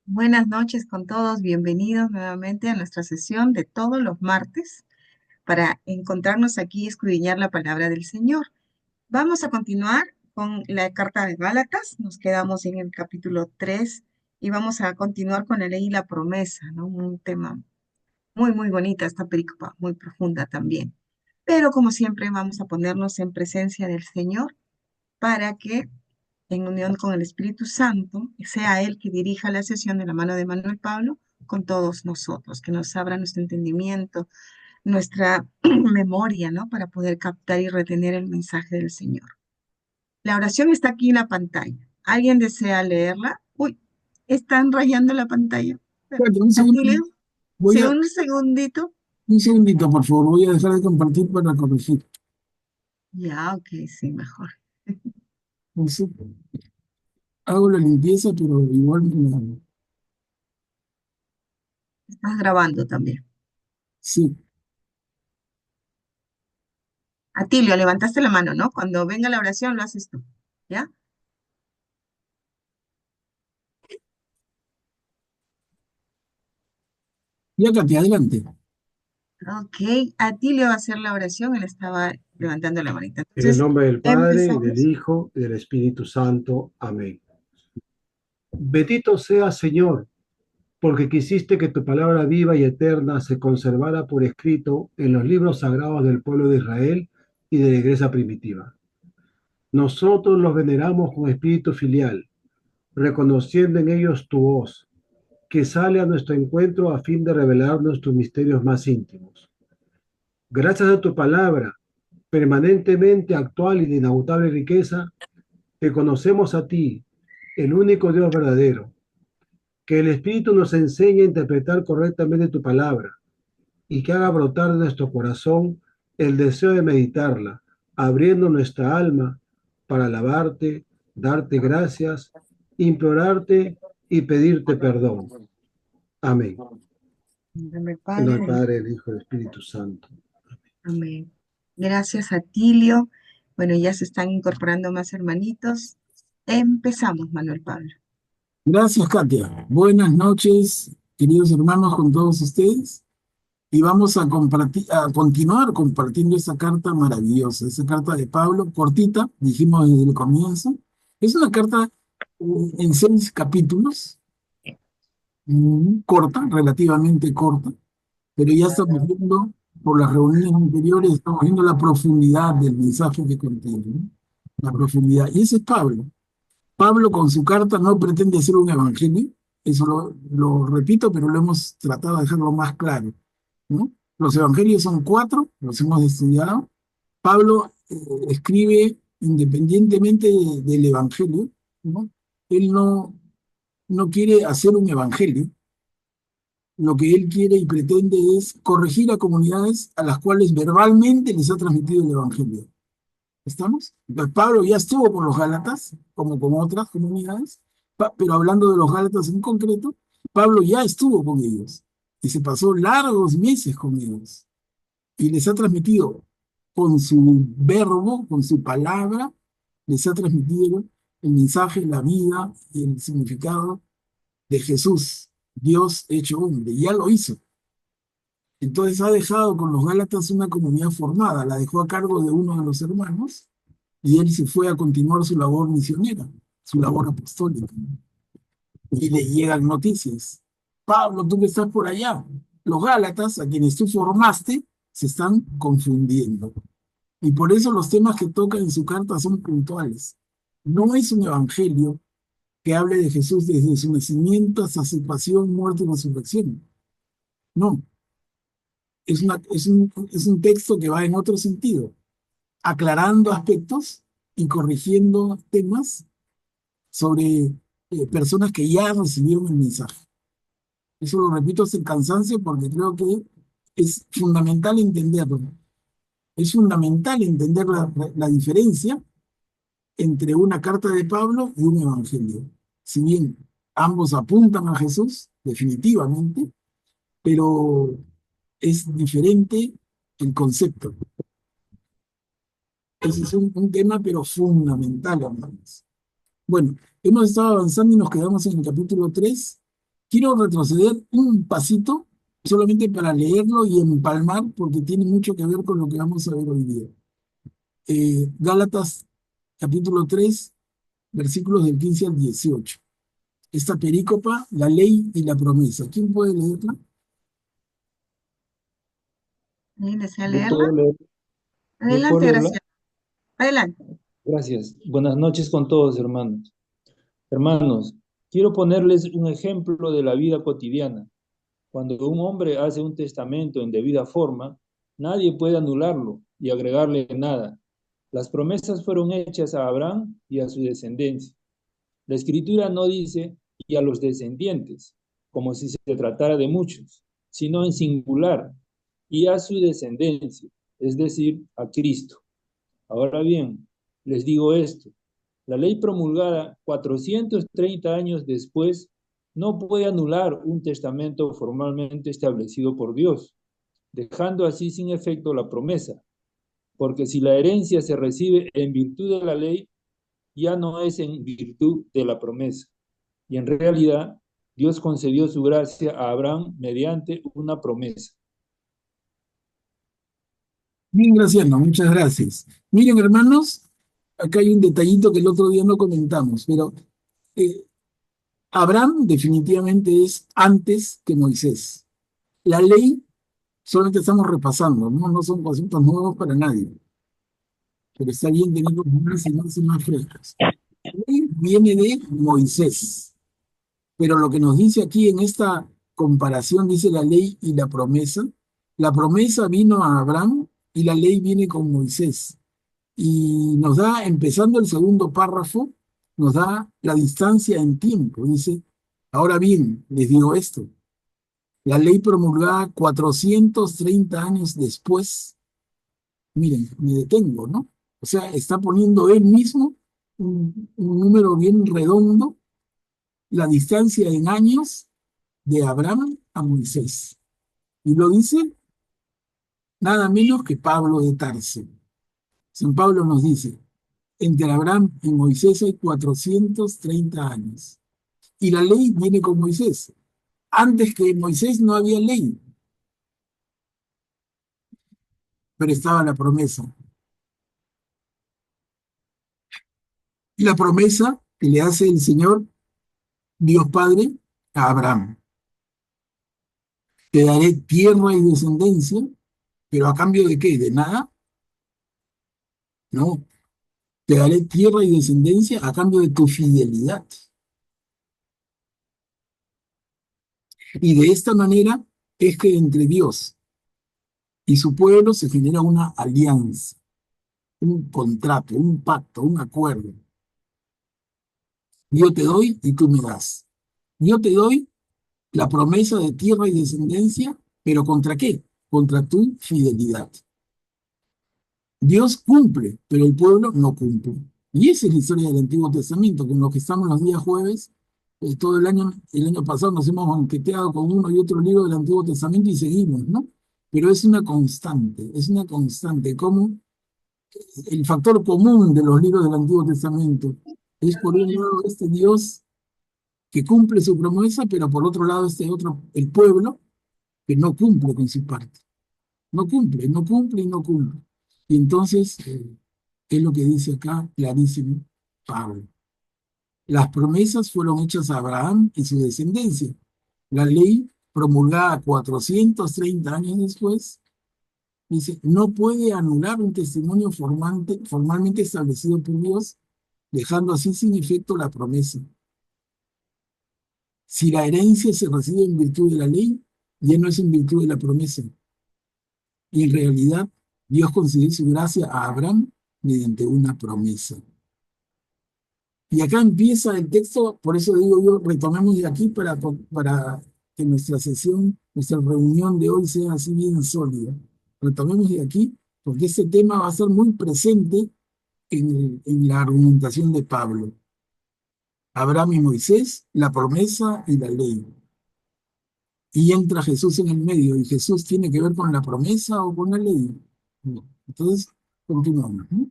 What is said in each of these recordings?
Buenas noches con todos, bienvenidos nuevamente a nuestra sesión de todos los martes para encontrarnos aquí y escudriñar la palabra del Señor. Vamos a continuar con la carta de Gálatas, nos quedamos en el capítulo 3 y vamos a continuar con la ley y la promesa, ¿no? Un tema muy bonita, esta pericopa, muy profunda también. Pero como siempre vamos a ponernos en presencia del Señor para que en unión con el Espíritu Santo, sea Él que dirija la sesión de la mano de Manuel Pablo con todos nosotros, que nos abra nuestro entendimiento, nuestra memoria, ¿no? Para poder captar y retener el mensaje del Señor. La oración está aquí en la pantalla. ¿Alguien desea leerla? Uy, están rayando la pantalla. Espérate, un segundo. Atilio, Voy sí, a, un segundito. un segundito, por favor. Voy a dejar de compartir para corregir. Ya, ok, sí, mejor. No sé, hago la limpieza, pero igual Estás grabando también. sí. Atilio, levantaste la mano, ¿no? Cuando venga la oración lo haces tú, ¿ya? Ya, Katy, adelante. Ok, Atilio va a hacer la oración, él estaba levantando la manita. En el Entonces, nombre del Padre, y del empezamos. Hijo, y del Espíritu Santo. Amén. Bendito seas, Señor, porque quisiste que tu palabra viva y eterna se conservara por escrito en los libros sagrados del pueblo de Israel y de la iglesia primitiva. Nosotros los veneramos con espíritu filial, reconociendo en ellos tu voz, que sale a nuestro encuentro a fin de revelar nuestros misterios más íntimos. Gracias a tu palabra, permanentemente actual y de inagotable riqueza, que conocemos a ti, el único Dios verdadero, que el Espíritu nos enseñe a interpretar correctamente tu palabra y que haga brotar de nuestro corazón el deseo de meditarla, abriendo nuestra alma para alabarte, darte gracias, implorarte y pedirte perdón. Amén. En nombre del En Padre, el Padre, el Hijo y el Espíritu Santo. amén. Gracias, Atilio. Bueno, ya se están incorporando más hermanitos. Empezamos, Manuel Pablo. Gracias, Katia. Buenas noches, queridos hermanos, con todos ustedes. Y vamos a compartir, a continuar compartiendo esa carta maravillosa, esa carta de Pablo, cortita, dijimos desde el comienzo. Es una carta en 6 capítulos, corta, relativamente corta, pero ya estamos viendo, por las reuniones anteriores, estamos viendo la profundidad del mensaje que contiene, ¿no? La profundidad. Y ese es Pablo. Pablo con su carta no pretende ser un evangelio, eso lo repito, pero lo hemos tratado de dejarlo más claro, ¿no? Los evangelios son 4, los hemos estudiado. Pablo escribe independientemente del evangelio, ¿no? Él no quiere hacer un evangelio, lo que él quiere y pretende es corregir a comunidades a las cuales verbalmente les ha transmitido el Evangelio. ¿Estamos? Entonces, Pablo ya estuvo con los Gálatas, como con otras comunidades, pero hablando de los Gálatas en concreto, Pablo ya estuvo con ellos y se pasó largos meses con ellos y les ha transmitido con su verbo, con su palabra, les ha transmitido el mensaje, la vida y el significado de Jesús, Dios hecho hombre. Ya lo hizo. Entonces ha dejado con los Gálatas una comunidad formada, la dejó a cargo de uno de los hermanos y él se fue a continuar su labor misionera, su labor apostólica. Y le llegan noticias. Pablo, tú que estás por allá, los Gálatas, a quienes tú formaste, se están confundiendo. Y por eso los temas que toca en su carta son puntuales. No es un evangelio que hable de Jesús desde su nacimiento hasta su pasión, muerte y resurrección. No, es un texto que va en otro sentido, aclarando aspectos y corrigiendo temas sobre personas que ya recibieron el mensaje. Eso lo repito hasta el cansancio porque creo que es fundamental entenderlo. Es fundamental entender la diferencia entre una carta de Pablo y un evangelio. Si bien ambos apuntan a Jesús, definitivamente, pero es diferente el concepto. Ese es un tema, pero fundamental, hermanos. Bueno, hemos estado avanzando y nos quedamos en el capítulo 3. Quiero retroceder un pasito solamente para leerlo y empalmar porque tiene mucho que ver con lo que vamos a ver hoy día. Gálatas capítulo 3, versículos del 15 al 18. Esta perícopa, la ley y la promesa. ¿Quién puede leerla? ¿Alguien desea Yo leerla? puedo leer, yo puedo Adelante, leerla. Graciela. Adelante. Gracias. Buenas noches con todos, hermanos. Hermanos, quiero ponerles un ejemplo de la vida cotidiana. Cuando un hombre hace un testamento en debida forma, nadie puede anularlo y agregarle nada. Las promesas fueron hechas a Abraham y a su descendencia. La Escritura no dice y a los descendientes, como si se tratara de muchos, sino en singular, y a su descendencia, es decir, a Cristo. Ahora bien, les digo esto, la ley promulgada 430 años después no puede anular un testamento formalmente establecido por Dios, dejando así sin efecto la promesa, porque si la herencia se recibe en virtud de la ley, ya no es en virtud de la promesa. Y en realidad, Dios concedió su gracia a Abraham mediante una promesa. Bien, Graciano, muchas gracias. Miren, hermanos, acá hay un detallito que el otro día no comentamos, pero eh, Abraham definitivamente es antes que Moisés. La ley solamente estamos repasando, ¿no? No son asuntos nuevos para nadie, pero está bien tener los nombres y más frescos. La ley viene de Moisés, pero lo que nos dice aquí en esta comparación, dice la ley y la promesa vino a Abraham y la ley viene con Moisés. Y nos da, empezando el segundo párrafo, nos da la distancia en tiempo. Dice, ahora bien, les digo esto, la ley promulgada 430 años después, miren, me detengo, ¿no? O sea, está poniendo él mismo un número bien redondo, la distancia en años de Abraham a Moisés. Y lo dice nada menos que Pablo de Tarso. San Pablo nos dice, entre Abraham y Moisés hay 430 años. Y la ley viene con Moisés. Antes que Moisés no había ley, pero estaba la promesa. Y la promesa que le hace el Señor, Dios Padre, a Abraham. Te daré tierra y descendencia, pero ¿a cambio de qué? ¿De nada? No. Te daré tierra y descendencia a cambio de tu fidelidad. Y de esta manera es que entre Dios y su pueblo se genera una alianza, un contrato, un pacto, un acuerdo. Yo te doy y tú me das. Yo te doy la promesa de tierra y descendencia, pero ¿contra qué? Contra tu fidelidad. Dios cumple, pero el pueblo no cumple. Y esa es la historia del Antiguo Testamento, con lo que estamos los días jueves. Todo el año pasado nos hemos banqueteado con uno y otro libro del Antiguo Testamento y seguimos, ¿no? Pero es una constante, como el factor común de los libros del Antiguo Testamento es por un lado este Dios que cumple su promesa, pero por otro lado este otro, el pueblo, que no cumple con su parte. No cumple, no cumple y no cumple. Y entonces, es lo que dice acá clarísimo Pablo. Las promesas fueron hechas a Abraham y su descendencia. La ley, promulgada 430 años después, dice, no puede anular un testimonio formalmente establecido por Dios, dejando así sin efecto la promesa. Si la herencia se recibe en virtud de la ley, ya no es en virtud de la promesa. Y en realidad, Dios concedió su gracia a Abraham mediante una promesa. Y acá empieza el texto, por eso digo yo, retomemos de aquí para que nuestra sesión, nuestra reunión de hoy sea así bien sólida. Retomemos de aquí, porque este tema va a ser muy presente en la argumentación de Pablo. Abraham y Moisés, la promesa y la ley. Y entra Jesús en el medio, y Jesús tiene que ver con la promesa o con la ley. No. Entonces, continuamos, ¿no?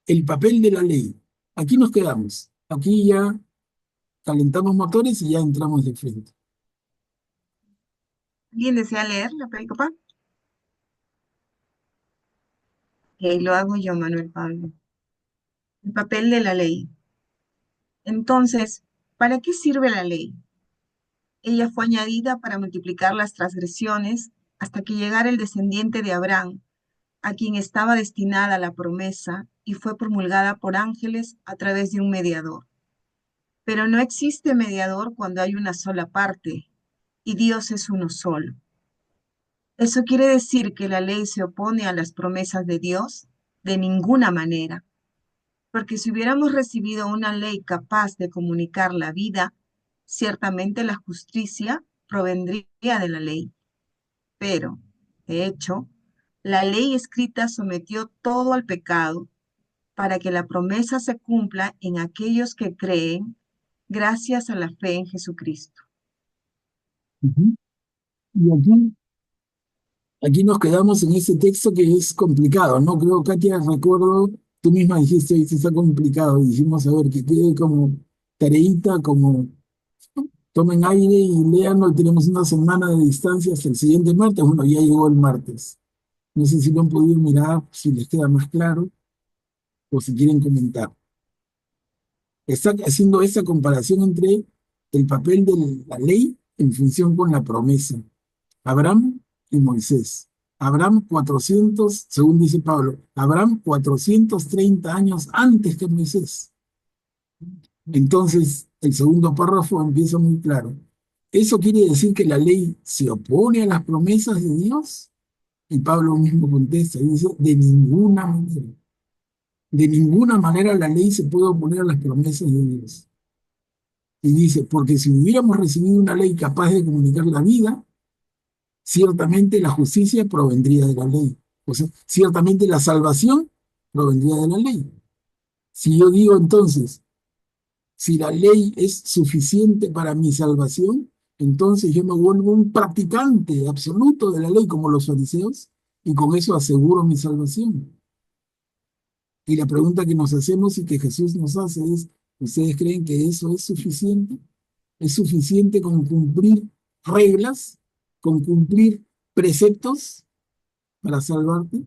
El papel de la ley. Aquí nos quedamos. Aquí ya calentamos motores y ya entramos de frente. ¿Alguien desea leer la pericopa? Ok, lo hago yo, Manuel Pablo. El papel de la ley. Entonces, ¿para qué sirve la ley? Ella fue añadida para multiplicar las transgresiones hasta que llegara el descendiente de Abraham, a quien estaba destinada la promesa y fue promulgada por ángeles a través de un mediador. Pero no existe mediador cuando hay una sola parte y Dios es uno solo. ¿Eso quiere decir que la ley se opone a las promesas de Dios? De ninguna manera, porque si hubiéramos recibido una ley capaz de comunicar la vida, ciertamente la justicia provendría de la ley. Pero, de hecho, la ley escrita sometió todo al pecado para que la promesa se cumpla en aquellos que creen gracias a la fe en Jesucristo. Ujú. Y aquí nos quedamos en ese texto que es complicado, ¿no? Creo, Katia, recuerdo, tú misma dijiste, "Esto está complicado", y dijimos, a ver, que quede como tareita, como tomen aire y léanlo, y tenemos una semana de distancia hasta el siguiente martes. Bueno, ya llegó el martes. No sé si lo han podido mirar, si les queda más claro, o si quieren comentar. Está haciendo esa comparación entre el papel de la ley en función con la promesa. Abraham y Moisés. Abraham 400, según dice Pablo, Abraham 430 años antes que Moisés. Entonces, el segundo párrafo empieza muy claro. ¿Eso quiere decir que la ley se opone a las promesas de Dios? Y Pablo mismo contesta y dice, de ninguna manera. De ninguna manera la ley se puede oponer a las promesas de Dios. Y dice, porque si hubiéramos recibido una ley capaz de comunicar la vida, ciertamente la justicia provendría de la ley. O sea, ciertamente la salvación provendría de la ley. Si yo digo entonces, si la ley es suficiente para mi salvación, entonces yo me vuelvo un practicante absoluto de la ley como los fariseos y con eso aseguro mi salvación. Y la pregunta que nos hacemos y que Jesús nos hace es, ¿ustedes creen que eso es suficiente? ¿Es suficiente con cumplir reglas, con cumplir preceptos para salvarte?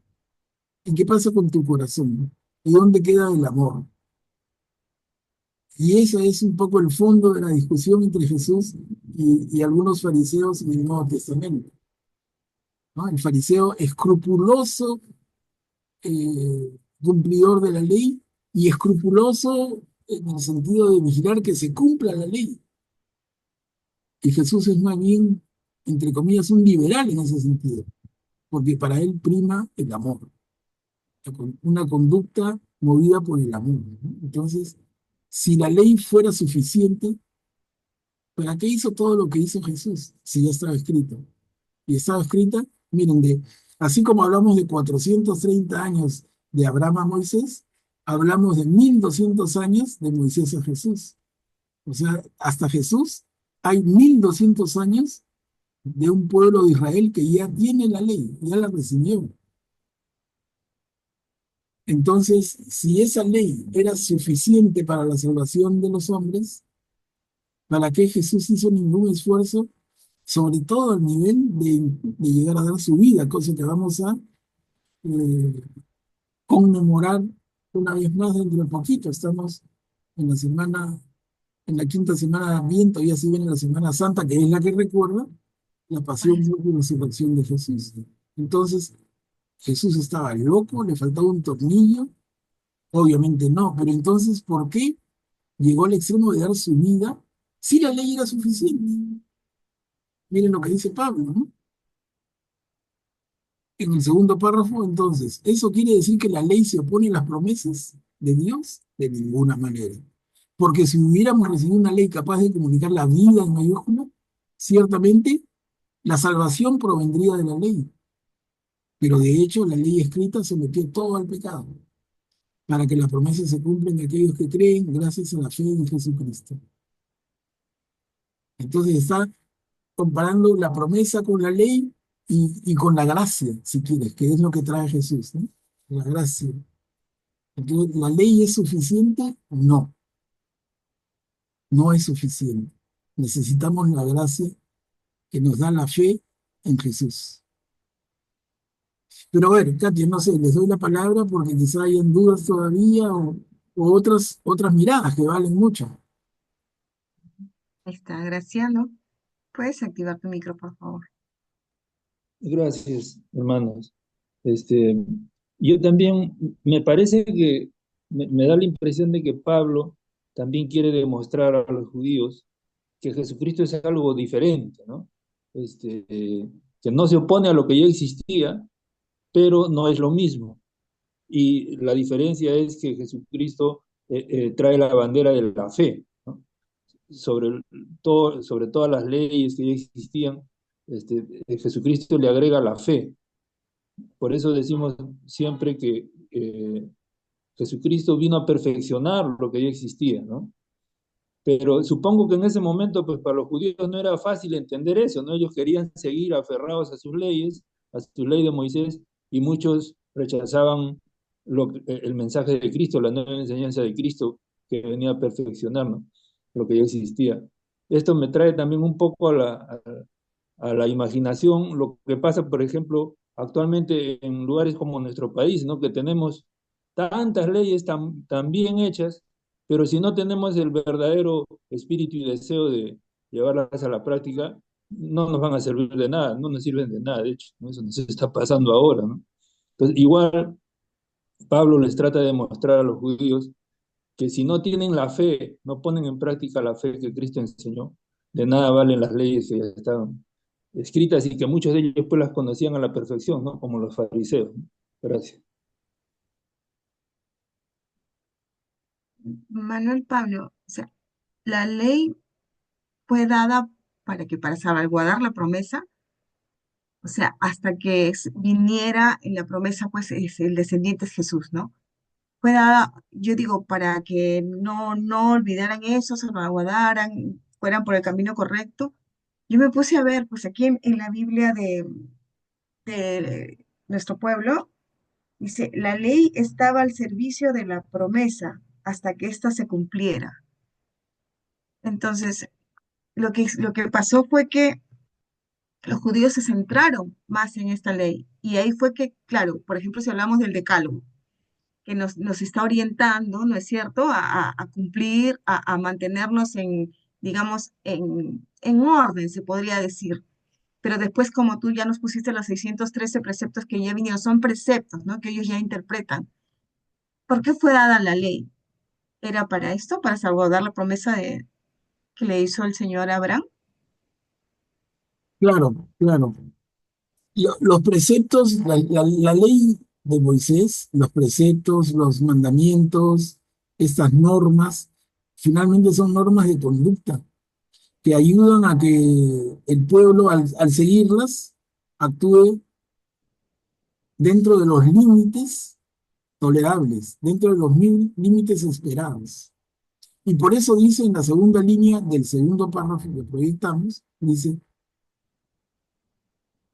¿Y qué pasa con tu corazón? ¿Y dónde queda el amor? Y ese es un poco el fondo de la discusión entre Jesús y algunos fariseos en el Nuevo Testamento, ¿no? El fariseo escrupuloso, cumplidor de la ley, y escrupuloso en el sentido de vigilar que se cumpla la ley. Y Jesús es más bien, entre comillas, un liberal en ese sentido, porque para él prima el amor, una conducta movida por el amor, ¿no? Entonces, si la ley fuera suficiente, ¿para qué hizo todo lo que hizo Jesús? Si ya estaba escrito. Y estaba escrita, miren, así como hablamos de 430 años de Abraham a Moisés, hablamos de 1200 años de Moisés a Jesús. O sea, hasta Jesús hay 1200 años de un pueblo de Israel que ya tiene la ley, ya la recibió. Entonces, si esa ley era suficiente para la salvación de los hombres, ¿para qué Jesús hizo ningún esfuerzo, sobre todo al nivel de llegar a dar su vida, cosa que vamos a eh, conmemorar una vez más dentro de poquito? Estamos en la semana, en la quinta semana de Adviento, y así viene la Semana Santa, que es la que recuerda la pasión, muerte y resurrección de Jesús. Entonces, Jesús estaba loco, le faltaba un tornillo, obviamente no, pero entonces, ¿por qué llegó al extremo de dar su vida si la ley era suficiente? Miren lo que dice Pablo, ¿no? En el segundo párrafo, entonces, ¿eso quiere decir que la ley se opone a las promesas de Dios? De ninguna manera. Porque si hubiéramos recibido una ley capaz de comunicar la vida en mayúscula, ciertamente la salvación provendría de la ley. Pero de hecho, la ley escrita sometió todo al pecado, para que las promesas se cumplan en aquellos que creen gracias a la fe en Jesucristo. Entonces está comparando la promesa con la ley y con la gracia, si quieres, que es lo que trae Jesús, ¿no? La gracia. Entonces, ¿la ley es suficiente? No, no es suficiente. Necesitamos la gracia que nos da la fe en Jesús. Pero a ver, Katia, no sé, les doy la palabra porque quizá hayan dudas todavía o otras miradas que valen mucho. Ahí está, Graciano. ¿Puedes activar tu micro, por favor? Gracias, hermanos. Este, yo también, me parece que, me da la impresión de que Pablo también quiere demostrar a los judíos que Jesucristo es algo diferente, ¿no? Que no se opone a lo que ya existía, pero no es lo mismo. Y la diferencia es que Jesucristo trae la bandera de la fe, ¿no? Sobre todas las leyes que ya existían, Jesucristo le agrega la fe. Por eso decimos siempre que Jesucristo vino a perfeccionar lo que ya existía, ¿no? Pero supongo que en ese momento, pues para los judíos no era fácil entender eso, ¿no? Ellos querían seguir aferrados a sus leyes, a su ley de Moisés, y muchos rechazaban el mensaje de Cristo, la nueva enseñanza de Cristo, que venía a perfeccionar, ¿no? Lo que ya existía. Esto me trae también un poco a la imaginación lo que pasa, por ejemplo, actualmente en lugares como nuestro país, ¿no? Que tenemos tantas leyes tan bien hechas, pero si no tenemos el verdadero espíritu y deseo de llevarlas a la práctica, no nos van a servir de nada, no nos sirven de nada, de hecho, ¿no? Eso nos está pasando ahora, ¿no? Entonces, igual Pablo les trata de mostrar a los judíos que si no tienen la fe, no ponen en práctica la fe que Cristo enseñó, de nada valen las leyes que ya estaban escritas y que muchos de ellos pues las conocían a la perfección, ¿no? Como los fariseos, ¿no? Gracias. Manuel Pablo, o sea, la ley fue dada para salvaguardar la promesa, o sea, hasta que viniera en la promesa, pues es el descendiente es Jesús, ¿no? Fue dada, yo digo, para que no olvidaran eso, salvaguardaran, fueran por el camino correcto. Yo me puse a ver, pues aquí en la Biblia de nuestro pueblo, dice, la ley estaba al servicio de la promesa hasta que ésta se cumpliera. Entonces, lo que pasó fue que los judíos se centraron más en esta ley. Y ahí fue que, claro, por ejemplo, si hablamos del decálogo, que nos está orientando, ¿no es cierto?, a cumplir, a mantenernos digamos, en orden, se podría decir. Pero después, como tú ya nos pusiste los 613 preceptos que ya vinieron, son preceptos, ¿no?, que ellos ya interpretan. ¿Por qué fue dada la ley? ¿Era para esto, para salvaguardar la promesa que le hizo el Señor a Abraham? Claro, claro. Los preceptos, la ley de Moisés, los preceptos, los mandamientos, estas normas, finalmente son normas de conducta que ayudan a que el pueblo, al seguirlas, actúe dentro de los límites tolerables, dentro de los límites esperados. Y por eso dice en la segunda línea del segundo párrafo que proyectamos, dice,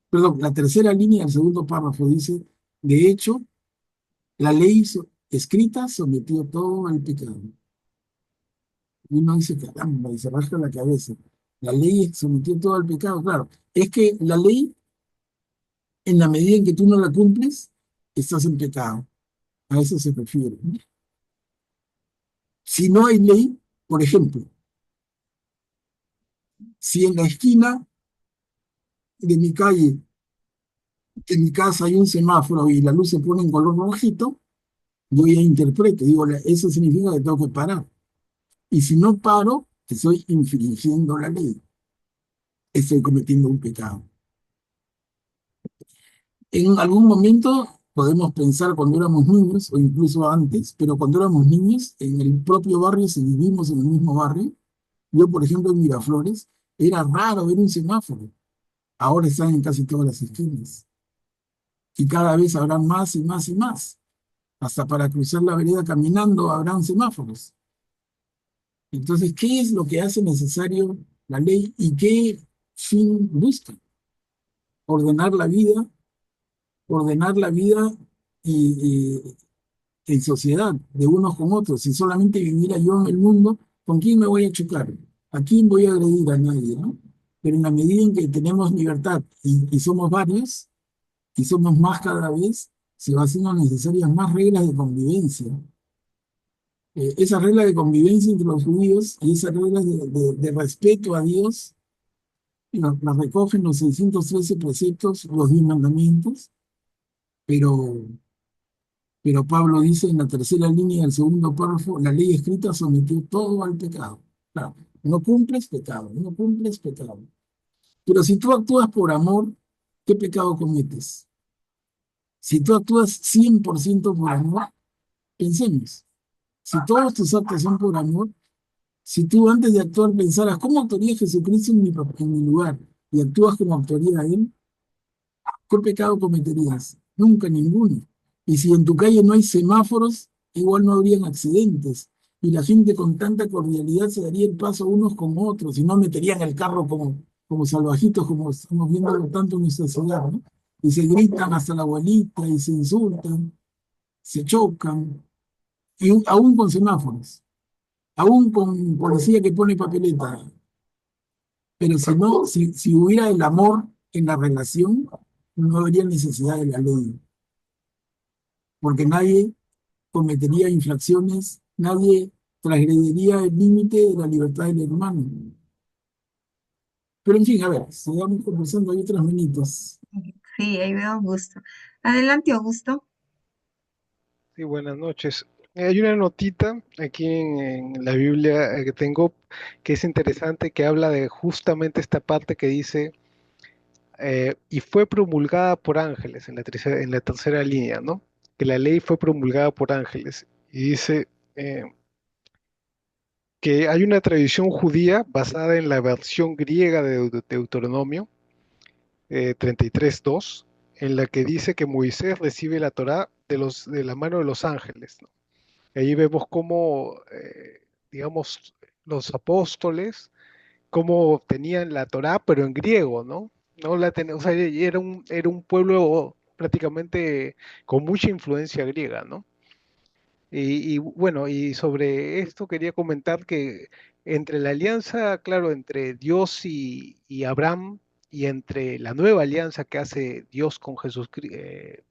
perdón, la tercera línea del segundo párrafo dice, de hecho, la ley escrita sometió todo al pecado. Y uno dice, caramba, y se rasca la cabeza. La ley sometió todo al pecado, claro. Es que la ley, en la medida en que tú no la cumples, estás en pecado. A eso se refiere, ¿no? Si no hay ley, por ejemplo, si en la esquina de mi calle, en mi casa hay un semáforo y la luz se pone en color rojito, yo ya interpreto, digo, eso significa que tengo que parar. Y si no paro, estoy infringiendo la ley, estoy cometiendo un pecado. En algún momento podemos pensar cuando éramos niños, o incluso antes, pero cuando éramos niños, en el propio barrio, si vivimos en el mismo barrio, yo, por ejemplo, en Miraflores, era raro ver un semáforo. Ahora están en casi todas las esquinas. Y cada vez habrá más y más y más. Hasta para cruzar la vereda caminando habrán semáforos. Entonces, ¿qué es lo que hace necesario la ley y qué fin busca? Ordenar la vida, ordenar la vida y en sociedad, de unos con otros. Si solamente viviera yo en el mundo, ¿con quién me voy a chocar? ¿A quién voy a agredir? A nadie, ¿no? pero en la medida en que tenemos libertad y somos varios, y somos más cada vez, se va haciendo necesarias más reglas de convivencia. Esas reglas de convivencia entre los judíos y esas reglas de respeto a Dios las recogen los 613 preceptos, los 10 mandamientos, pero, pero Pablo dice en la tercera línea del segundo párrafo, la ley escrita sometió todo al pecado. Claro, no cumples pecado, no cumples pecado. Pero si tú actúas por amor, ¿qué pecado cometes? Si tú actúas 100% por amor, pensemos, si todos tus actos son por amor, si tú antes de actuar pensaras, ¿cómo actuaría Jesucristo en mi lugar? Y actúas como actuaría Él, ¿qué pecado cometerías? Nunca ninguno. Y si en tu calle no hay semáforos, igual no habrían accidentes. Y la gente con tanta cordialidad se daría el paso unos con otros y no meterían el carro como salvajitos, como estamos viendo tanto en nuestra ciudad, ¿no? Y se gritan hasta la abuelita y se insultan, se chocan, y aún con semáforos, aún con policía que pone papeleta. Pero si no, si hubiera el amor en la relación, no habría necesidad de la ley, porque nadie cometería infracciones, nadie transgrediría el límite de la libertad del hermano. Pero en fin, a ver, sigamos conversando, hay otras manitos. Sí, ahí veo Augusto. Adelante, Augusto. Sí, buenas noches. Hay una notita aquí en la Biblia que tengo que es interesante, que habla de justamente esta parte que dice, y fue promulgada por ángeles en la tercera línea, ¿no? Que la ley fue promulgada por ángeles. Y dice eh, que hay una tradición judía basada en la versión griega de Deuteronomio 33:2, en la que dice que Moisés recibe la Torá de la mano de los ángeles, ¿no? Ahí vemos cómo, digamos, los apóstoles, cómo tenían la Torá, pero en griego, ¿no? No la o sea, era un pueblo prácticamente con mucha influencia griega, ¿no? Y bueno, y sobre esto quería comentar que entre la alianza, claro, entre Dios y Abraham, y entre la nueva alianza que hace Dios con Jesús,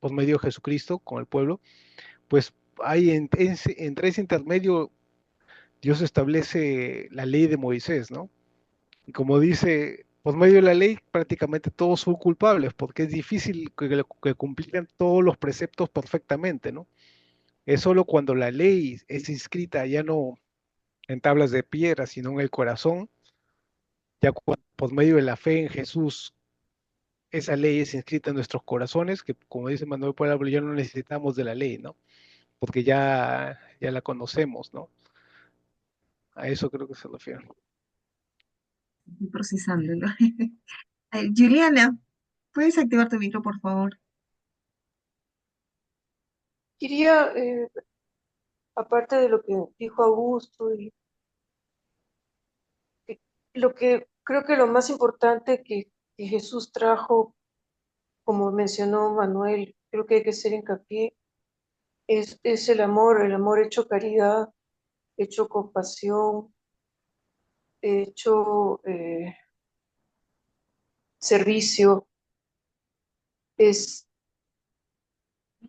por medio de Jesucristo, con el pueblo, pues hay entre ese intermedio Dios establece la ley de Moisés, ¿no? Y como dice, por medio de la ley prácticamente todos son culpables, porque es difícil que cumplieran todos los preceptos perfectamente, ¿no? Es solo cuando la ley es inscrita ya no en tablas de piedra, sino en el corazón, ya por medio de la fe en Jesús, esa ley es inscrita en nuestros corazones, que como dice Manuel Puebla, ya no necesitamos de la ley, ¿no? Porque ya la conocemos, ¿no? A eso creo que se refiere. Estoy procesándolo. Juliana, ¿puedes activar tu micro, por favor? Quería, aparte de lo que dijo Augusto, y lo que creo que lo más importante que Jesús trajo, como mencionó Manuel, creo que hay que hacer hincapié, es el amor hecho caridad, hecho compasión, hecho servicio, es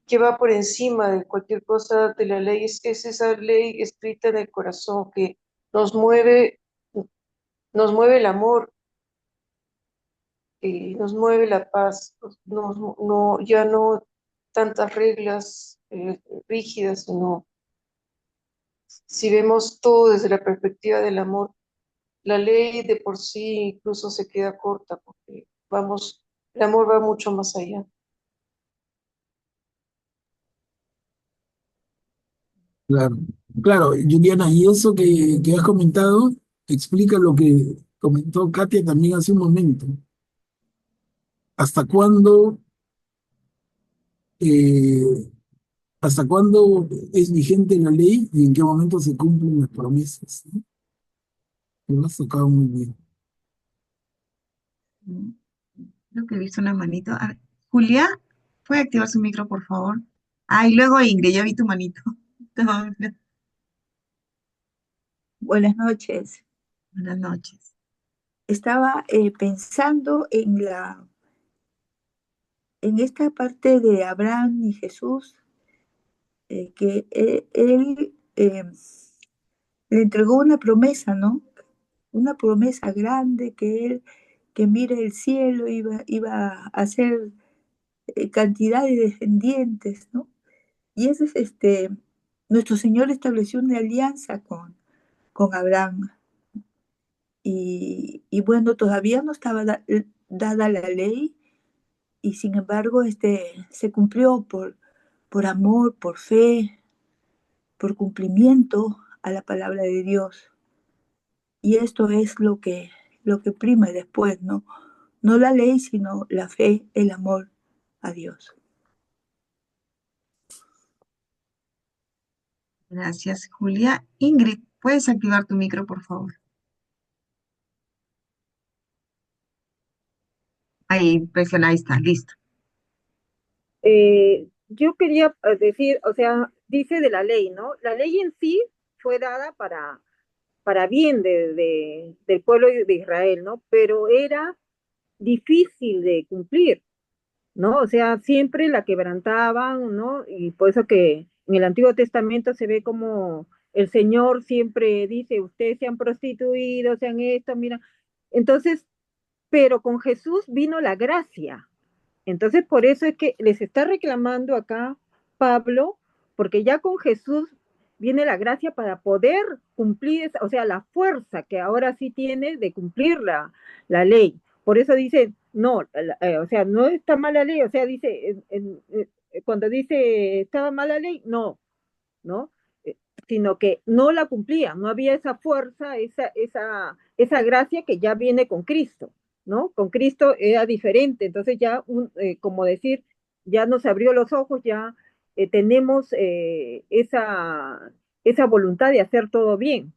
que va por encima de cualquier cosa de la ley, es esa ley escrita en el corazón que nos mueve, nos mueve el amor, nos mueve la paz, no, ya no tantas reglas rígidas, sino si vemos todo desde la perspectiva del amor, la ley de por sí incluso se queda corta porque vamos, el amor va mucho más allá. Claro, claro, Juliana, y eso que has comentado explica lo que comentó Katia también hace un momento. ¿Hasta cuándo, eh, hasta cuándo es vigente la ley y en qué momento se cumplen las promesas? ¿No? Lo has tocado muy bien. Mm, Creo que he visto una manito. A ver, Julia, ¿puede activar su micro, por favor? Ah, y luego Ingrid, ya vi tu manito. No, no. Buenas noches. Buenas noches. estaba pensando en esta parte de Abraham y Jesús, que él le entregó una promesa, ¿no? Una promesa grande que él, que mire el cielo, iba a hacer cantidad de descendientes, ¿no? Y ese es nuestro Señor estableció una alianza con Abraham. Y bueno, todavía no estaba dada la ley, y sin embargo se cumplió por amor, por fe, por cumplimiento a la palabra de Dios. Y esto es lo que prima después, ¿no? No la ley, sino la fe, el amor a Dios. Gracias, Julia. Ingrid, ¿puedes activar tu micro, por favor? Ahí, presiona, ahí está, listo. Yo quería decir, o sea, dice de la ley, ¿no? La ley en sí fue dada para bien del pueblo de Israel, ¿no? Pero era difícil de cumplir, ¿no? O sea, siempre la quebrantaban, ¿no? Y por eso que en el Antiguo Testamento se ve como el Señor siempre dice, ustedes se han prostituido, se han esto, mira. Entonces, pero con Jesús vino la gracia. Entonces, por eso es que les está reclamando acá Pablo, porque ya con Jesús viene la gracia para poder cumplir, o sea, la fuerza que ahora sí tiene de cumplir la ley. Por eso dice, no, o sea, no está mala ley, o sea, dice, cuando dice estaba mala ley, no, ¿no? Sino que no la cumplía, no había esa fuerza, esa gracia que ya viene con Cristo, ¿no? Con Cristo era diferente, entonces ya, como decir, ya nos abrió los ojos, ya tenemos esa voluntad de hacer todo bien,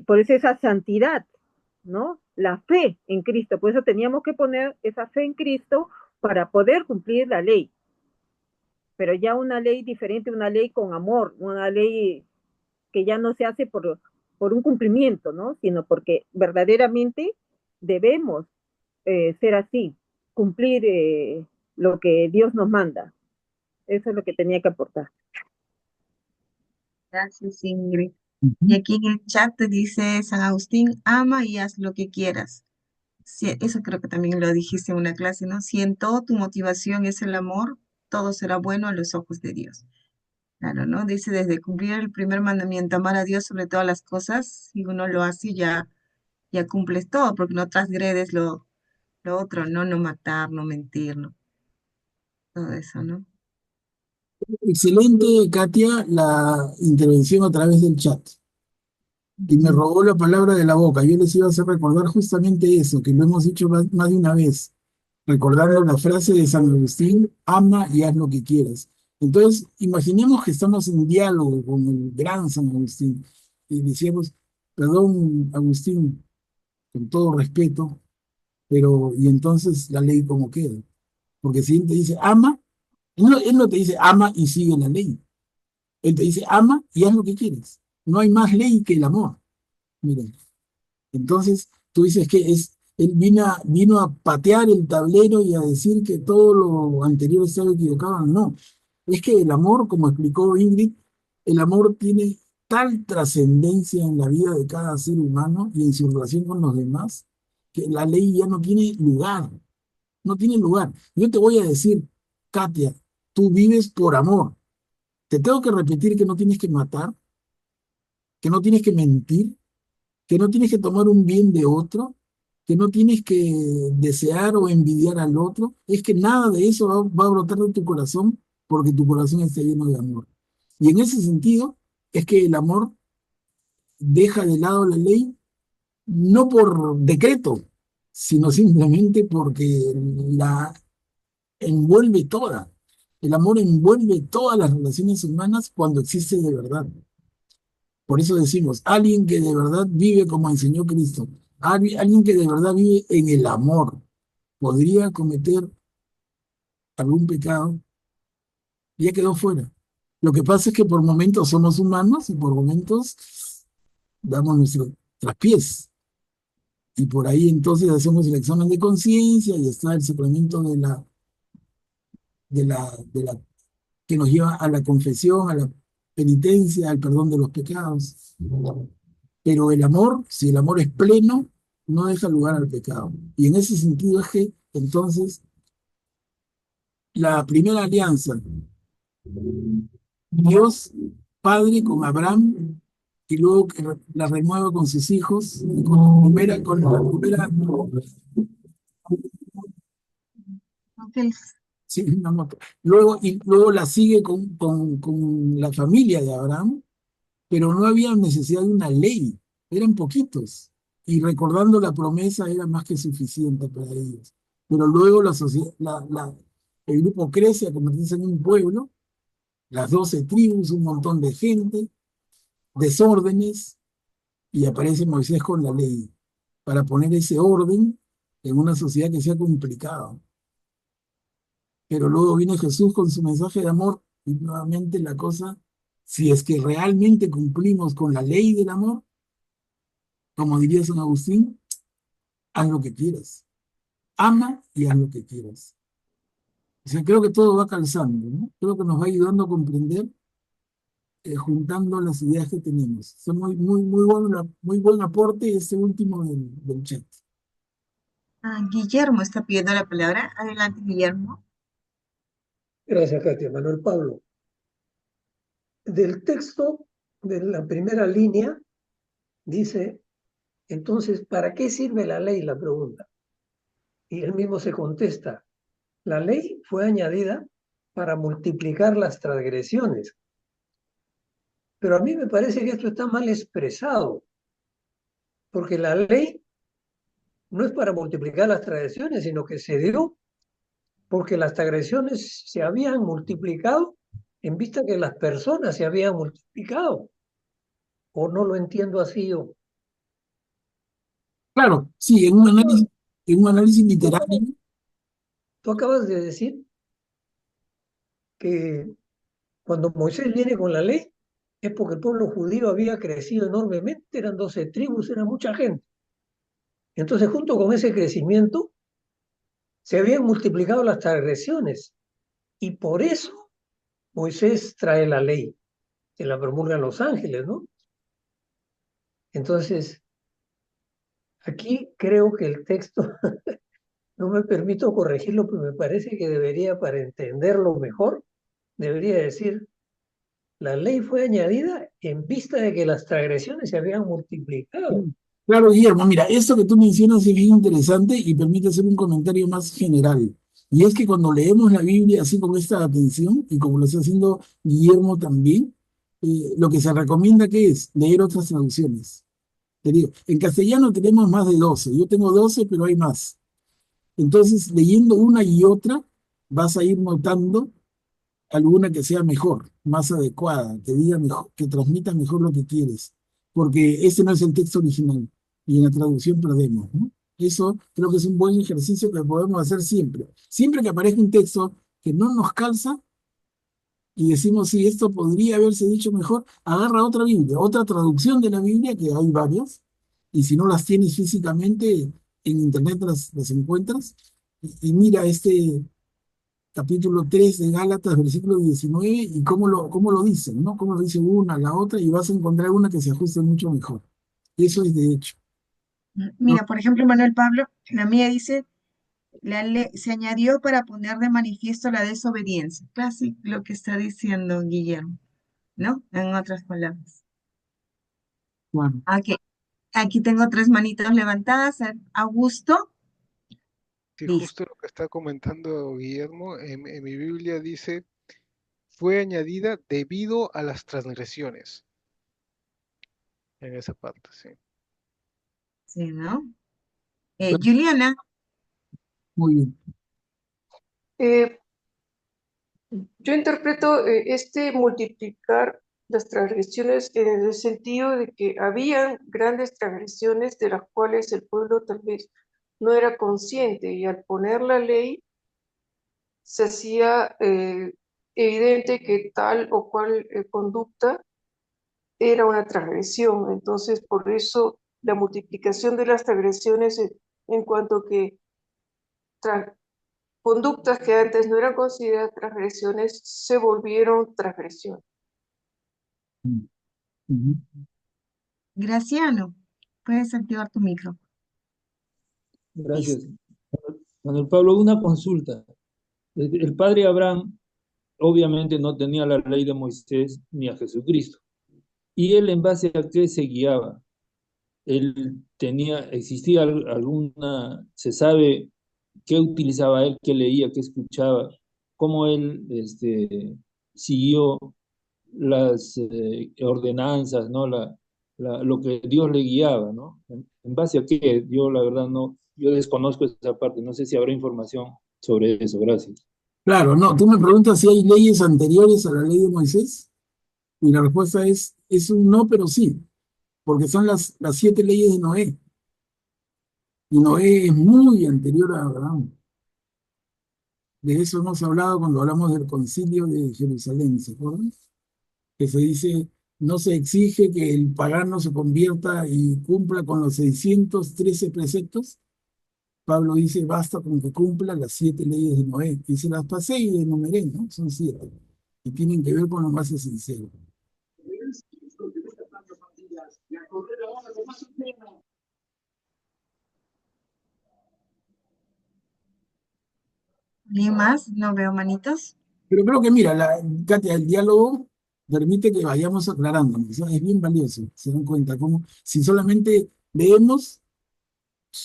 por eso esa santidad, ¿no? La fe en Cristo, por eso teníamos que poner esa fe en Cristo para poder cumplir la ley, pero ya una ley diferente, una ley con amor, una ley que ya no se hace por un cumplimiento, ¿no? Sino porque verdaderamente debemos ser así, cumplir lo que Dios nos manda. Eso es lo que tenía que aportar. Gracias, Ingrid. Y aquí en el chat te dice San Agustín, ama y haz lo que quieras. Sí, eso creo que también lo dijiste en una clase, ¿no? Si en todo tu motivación es el amor, todo será bueno a los ojos de Dios. Claro, ¿no? Dice desde cumplir el primer mandamiento, amar a Dios sobre todas las cosas, si uno lo hace ya cumples todo, porque no transgredes lo otro, ¿no? No matar, no mentir, ¿no? Todo eso, ¿no? Excelente, Katia, la intervención a través del chat. Y me robó la palabra de la boca. Yo les iba a hacer recordar justamente eso, que lo hemos dicho más de una vez, recordando la frase de San Agustín, ama y haz lo que quieras. Entonces, imaginemos que estamos en diálogo con el gran San Agustín y decíamos, perdón, Agustín, con todo respeto, pero ¿y entonces la ley cómo queda? Porque si él te dice ama, él no te dice ama y sigue la ley. Él te dice ama y haz lo que quieres. No hay más ley que el amor. Miren. Entonces, tú dices que él vino a patear el tablero y a decir que todo lo anterior estaba equivocado. No, es que el amor, como explicó Ingrid, el amor tiene tal trascendencia en la vida de cada ser humano y en su relación con los demás, que la ley ya no tiene lugar, no tiene lugar. Yo te voy a decir, Katia, tú vives por amor. Te tengo que repetir que no tienes que matar, que no tienes que mentir, que no tienes que tomar un bien de otro, que no tienes que desear o envidiar al otro, es que nada de eso va a brotar de tu corazón porque tu corazón está lleno de amor. Y en ese sentido es que el amor deja de lado la ley, no por decreto, sino simplemente porque la envuelve toda. El amor envuelve todas las relaciones humanas cuando existe de verdad. Por eso decimos, alguien que de verdad vive como enseñó Cristo, alguien que de verdad vive en el amor, podría cometer algún pecado, ya quedó fuera. Lo que pasa es que por momentos somos humanos y por momentos damos nuestros traspiés. Y por ahí entonces hacemos el examen de conciencia y está el sacramento de la que nos lleva a la confesión, a la penitencia, al perdón de los pecados. Pero el amor, si el amor es pleno, no deja lugar al pecado. Y en ese sentido es que entonces la primera alianza, Dios Padre con Abraham, y luego que la renueva con sus hijos, y con la primera, Ok, sí, no, y luego la sigue con la familia de Abraham, pero no había necesidad de una ley, eran poquitos, y recordando la promesa era más que suficiente para ellos. Pero luego el grupo crece a convertirse en un pueblo, las 12 tribus, un montón de gente, desórdenes, y aparece Moisés con la ley para poner ese orden en una sociedad que sea complicada. Pero luego viene Jesús con su mensaje de amor y nuevamente la cosa, si es que realmente cumplimos con la ley del amor, como diría San Agustín, haz lo que quieras, ama y haz lo que quieras. O sea, creo que todo va calzando, ¿no? Creo que nos va ayudando a comprender, juntando las ideas que tenemos. Es muy, muy, muy buen aporte este último del chat. Guillermo está pidiendo la palabra. Adelante, Guillermo. Gracias, Katia. Manuel Pablo. Del texto de la primera línea dice, entonces, ¿para qué sirve la ley? La pregunta. Y él mismo se contesta, la ley fue añadida para multiplicar las transgresiones. Pero a mí me parece que esto está mal expresado, porque la ley no es para multiplicar las transgresiones, sino que se dio porque las transgresiones se habían multiplicado en vista que las personas se habían multiplicado. ¿O no lo entiendo así yo? Claro, sí, en un análisis literario, Tú acabas de decir que cuando Moisés viene con la ley es porque el pueblo judío había crecido enormemente, eran 12 tribus, era mucha gente. Entonces, junto con ese crecimiento, se habían multiplicado las transgresiones y por eso Moisés trae la ley, que la promulgan los ángeles, ¿no? Entonces, aquí creo que el texto, no me permito corregirlo, pero me parece que debería, para entenderlo mejor, debería decir, la ley fue añadida en vista de que las transgresiones se habían multiplicado. claro, Guillermo, mira, esto que tú mencionas es bien interesante y permite hacer un comentario más general. Y es que cuando leemos la Biblia así con esta atención, y como lo está haciendo Guillermo también, lo que se recomienda que es leer otras traducciones. Te digo, en castellano tenemos más de 12, yo tengo 12, pero hay más. Entonces, leyendo una y otra, vas a ir notando alguna que sea mejor, más adecuada, que diga mejor, que transmita mejor lo que quieres, porque este no es el texto original y en la traducción perdemos, ¿no? Eso creo que es un buen ejercicio que podemos hacer siempre. Siempre que aparezca un texto que no nos calza y decimos, sí, esto podría haberse dicho mejor, agarra otra Biblia, otra traducción de la Biblia, que hay varias, y si no las tienes físicamente, en internet las encuentras, y mira este capítulo 3 de Gálatas, versículo 19, y cómo lo dicen, ¿no? Cómo lo dice una, la otra, y vas a encontrar una que se ajuste mucho mejor. Eso es de hecho. ¿No? Mira, por ejemplo, Manuel Pablo, la mía dice, la ley se añadió para poner de manifiesto la desobediencia. Casi lo que está diciendo Guillermo, ¿no? En otras palabras. Bueno, Ok, aquí tengo tres manitos levantadas. Augusto, Sí, listo. justo lo que está comentando Guillermo, en mi Biblia dice, fue añadida debido a las transgresiones, en esa parte, sí. Sí, ¿no? claro, Juliana, muy bien. Eh, yo interpreto este multiplicar las transgresiones en el sentido de que habían grandes transgresiones de las cuales el pueblo tal vez no era consciente y al poner la ley se hacía evidente que tal o cual conducta era una transgresión. Entonces, por eso la multiplicación de las transgresiones en cuanto que conductas que antes no eran consideradas transgresiones se volvieron transgresión. Ujú. Graciano, puedes activar tu micro. Listo. Gracias. Manuel Pablo, una consulta. El padre Abraham obviamente no tenía la ley de Moisés ni a Jesucristo. ¿Y él en base a qué se guiaba? Él existía alguna, se sabe qué utilizaba él, qué leía, qué escuchaba, cómo él siguió las ordenanzas, ¿no? Lo que Dios le guiaba, ¿no? En base a qué, yo la verdad no, yo desconozco esa parte, no sé si habrá información sobre eso, gracias. Claro, no, tú me preguntas si hay leyes anteriores a la ley de Moisés, y la respuesta es un no, pero sí, porque son las 7 leyes de Noé, y Noé es muy anterior a Abraham. De eso hemos hablado cuando hablamos del concilio de Jerusalén, ¿se acuerdan? Que se dice, no se exige que el pagano se convierta y cumpla con los 613 preceptos. Pablo dice, basta con que cumpla las 7 leyes de Noé. Y se las pasé y enumeré, ¿no? Son 7. Y tienen que ver con lo más esencial. ¿Alguien más? No veo manitos. Pero creo que, mira, Katia, el diálogo permite que vayamos aclarándonos, ¿no? Es bien valioso, se dan cuenta, como si solamente leemos,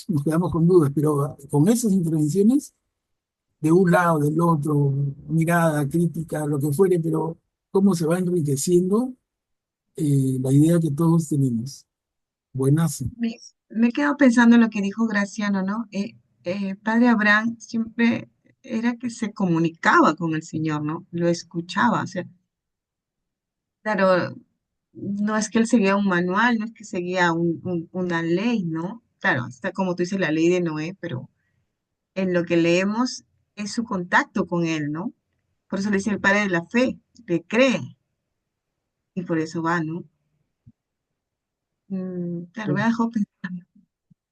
nos quedamos con dudas, pero con esas intervenciones, de un lado, del otro, mirada, crítica, lo que fuere, pero cómo se va enriqueciendo la idea que todos tenemos. Buenazo. Me quedo pensando en lo que dijo Graciano, ¿no? Padre Abraham siempre era que se comunicaba con el Señor, ¿no? Lo escuchaba, o sea, claro, no es que él seguía un manual, no es que seguía una ley, ¿no? Claro, está como tú dices, la ley de Noé, pero en lo que leemos es su contacto con él, ¿no? Por eso le dice el padre de la fe, le cree, y por eso va, ¿no? Claro, me dejó pensando.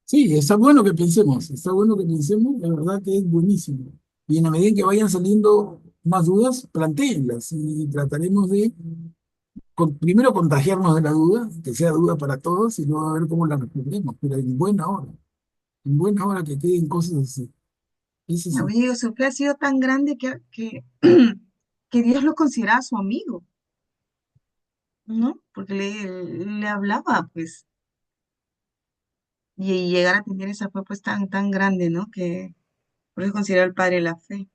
Sí, está bueno que pensemos, la verdad que es buenísimo. Y en la medida en que vayan saliendo más dudas, plantéenlas y trataremos de primero contagiarnos de la duda, que sea duda para todos, y luego a ver cómo la respondemos, pero en buena hora que queden cosas así. Eso Mi sí. amigo, su fe ha sido tan grande que Dios lo consideraba su amigo, ¿no? Porque le hablaba, pues, y llegar a tener esa fe, pues, tan grande, ¿no? Que por eso considera el padre de la fe.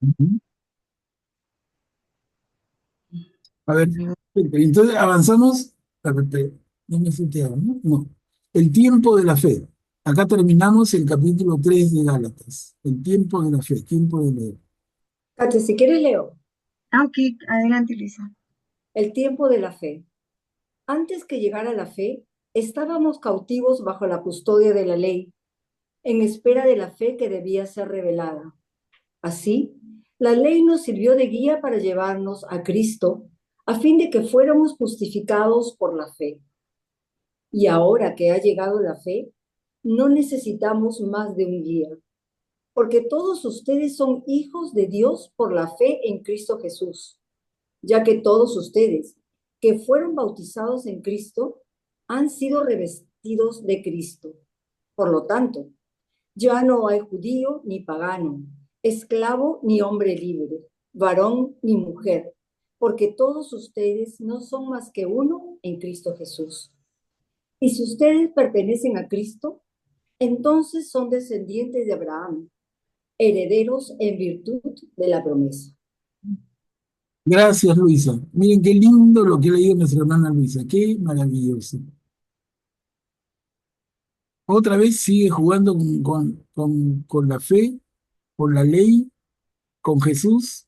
Ujú. A ver, Amigo, entonces avanzamos. A ver, no me fui quedando, ¿no? No. El tiempo de la fe. Acá terminamos el capítulo 3 de Gálatas. El tiempo de la fe, tiempo de leer. Katia, si quieres leo. ok, adelante, Lisa. El tiempo de la fe. Antes que llegara la fe, estábamos cautivos bajo la custodia de la ley, en espera de la fe que debía ser revelada. Así, la ley nos sirvió de guía para llevarnos a Cristo, a fin de que fuéramos justificados por la fe. Y ahora que ha llegado la fe, no necesitamos más de un guía, porque todos ustedes son hijos de Dios por la fe en Cristo Jesús, ya que todos ustedes que fueron bautizados en Cristo han sido revestidos de Cristo. Por lo tanto, ya no hay judío ni pagano, esclavo ni hombre libre, varón ni mujer, porque todos ustedes no son más que uno en Cristo Jesús. Y si ustedes pertenecen a Cristo, entonces son descendientes de Abraham, herederos en virtud de la promesa. Gracias, Luisa. Miren qué lindo lo que ha leído nuestra hermana Luisa. Qué maravilloso. Otra vez sigue jugando con la fe, con la ley, con Jesús.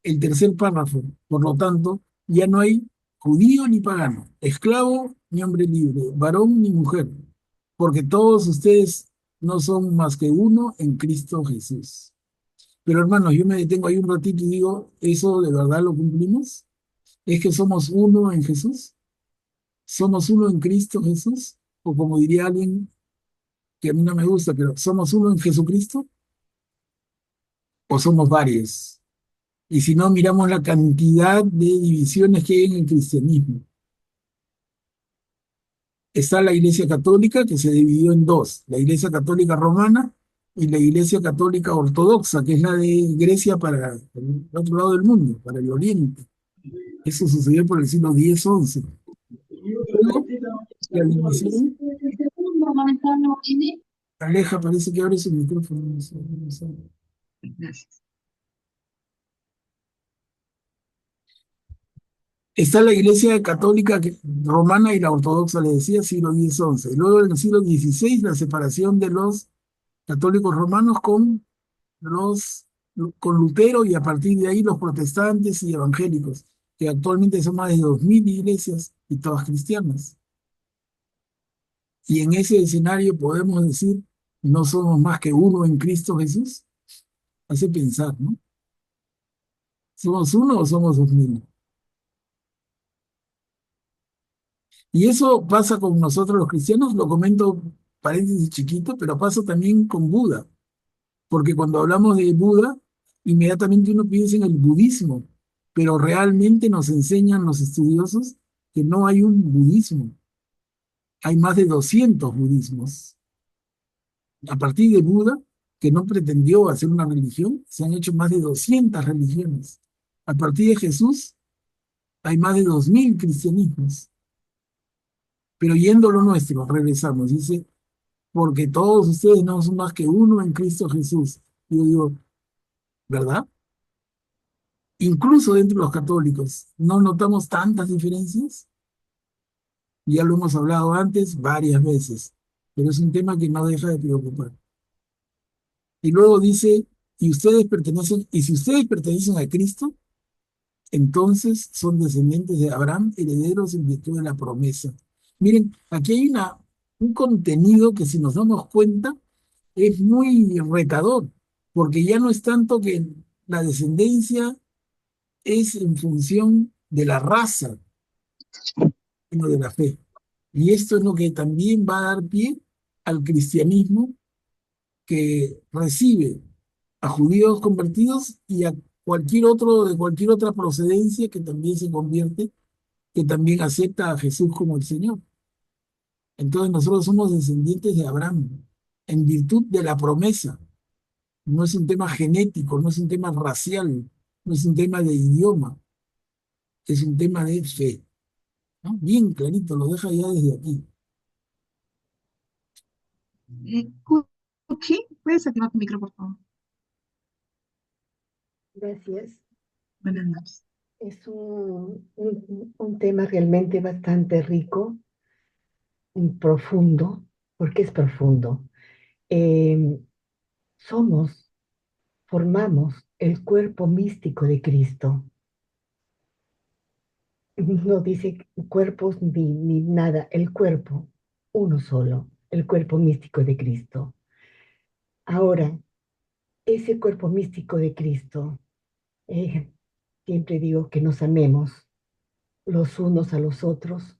El tercer párrafo. Por lo tanto, ya no hay judío ni pagano, esclavo ni hombre libre, varón ni mujer, porque todos ustedes no son más que uno en Cristo Jesús. Pero hermanos, yo me detengo ahí un ratito y digo, ¿eso de verdad lo cumplimos? ¿Es que somos uno en Jesús? ¿Somos uno en Cristo Jesús? O como diría alguien que a mí no me gusta, pero ¿somos uno en Jesucristo? ¿O somos varios? Y si no, miramos la cantidad de divisiones que hay en el cristianismo. Está la Iglesia Católica, que se dividió en dos, la Iglesia Católica Romana y la Iglesia Católica Ortodoxa, que es la de Grecia para el otro lado del mundo, para el Oriente. Eso sucedió por el siglo X-XI. Luego, la división, Aleja, parece que abre su micrófono. No sé. Gracias. Está la Iglesia Católica Romana y la Ortodoxa, le decía, siglo X-XI. Luego, en el siglo XVI, la separación de los católicos romanos los, con Lutero, y a partir de ahí los protestantes y evangélicos, que actualmente son más de 2000 iglesias y todas cristianas. Y en ese escenario podemos decir, no somos más que uno en Cristo Jesús. Hace pensar, ¿no? ¿Somos uno o somos 2000? Y eso pasa con nosotros los cristianos, lo comento paréntesis chiquito, pero pasa también con Buda, porque cuando hablamos de Buda, inmediatamente uno piensa en el budismo, pero realmente nos enseñan los estudiosos que no hay un budismo, hay más de 200 budismos. A partir de Buda, que no pretendió hacer una religión, se han hecho más de 200 religiones. A partir de Jesús, hay más de 2000 cristianismos. Pero yendo a lo nuestro, regresamos, dice, porque todos ustedes no son más que uno en Cristo Jesús. Y yo digo, ¿verdad? Incluso dentro de los católicos, ¿no notamos tantas diferencias? Ya lo hemos hablado antes varias veces, pero es un tema que no deja de preocupar. Y luego dice, y si ustedes pertenecen a Cristo, entonces son descendientes de Abraham, herederos en virtud de la promesa. Miren, aquí hay un contenido que si nos damos cuenta es muy retador, porque ya no es tanto que la descendencia es en función de la raza, sino de la fe. Y esto es lo que también va a dar pie al cristianismo, que recibe a judíos convertidos y a cualquier otro de cualquier otra procedencia que también se convierte, que también acepta a Jesús como el Señor. Entonces nosotros somos descendientes de Abraham en virtud de la promesa. No es un tema genético, no es un tema racial, no es un tema de idioma, es un tema de fe, ¿no? Bien clarito, lo deja ya desde aquí. Cuchi, ¿puedes activar tu micro, por favor? Gracias. Buenas noches. Es un tema realmente bastante rico, profundo, porque es profundo. Eh, somos, formamos el cuerpo místico de Cristo. No dice cuerpos ni nada, el cuerpo, uno solo, el cuerpo místico de Cristo. Ahora, ese cuerpo místico de Cristo, eh, siempre digo que nos amemos los unos a los otros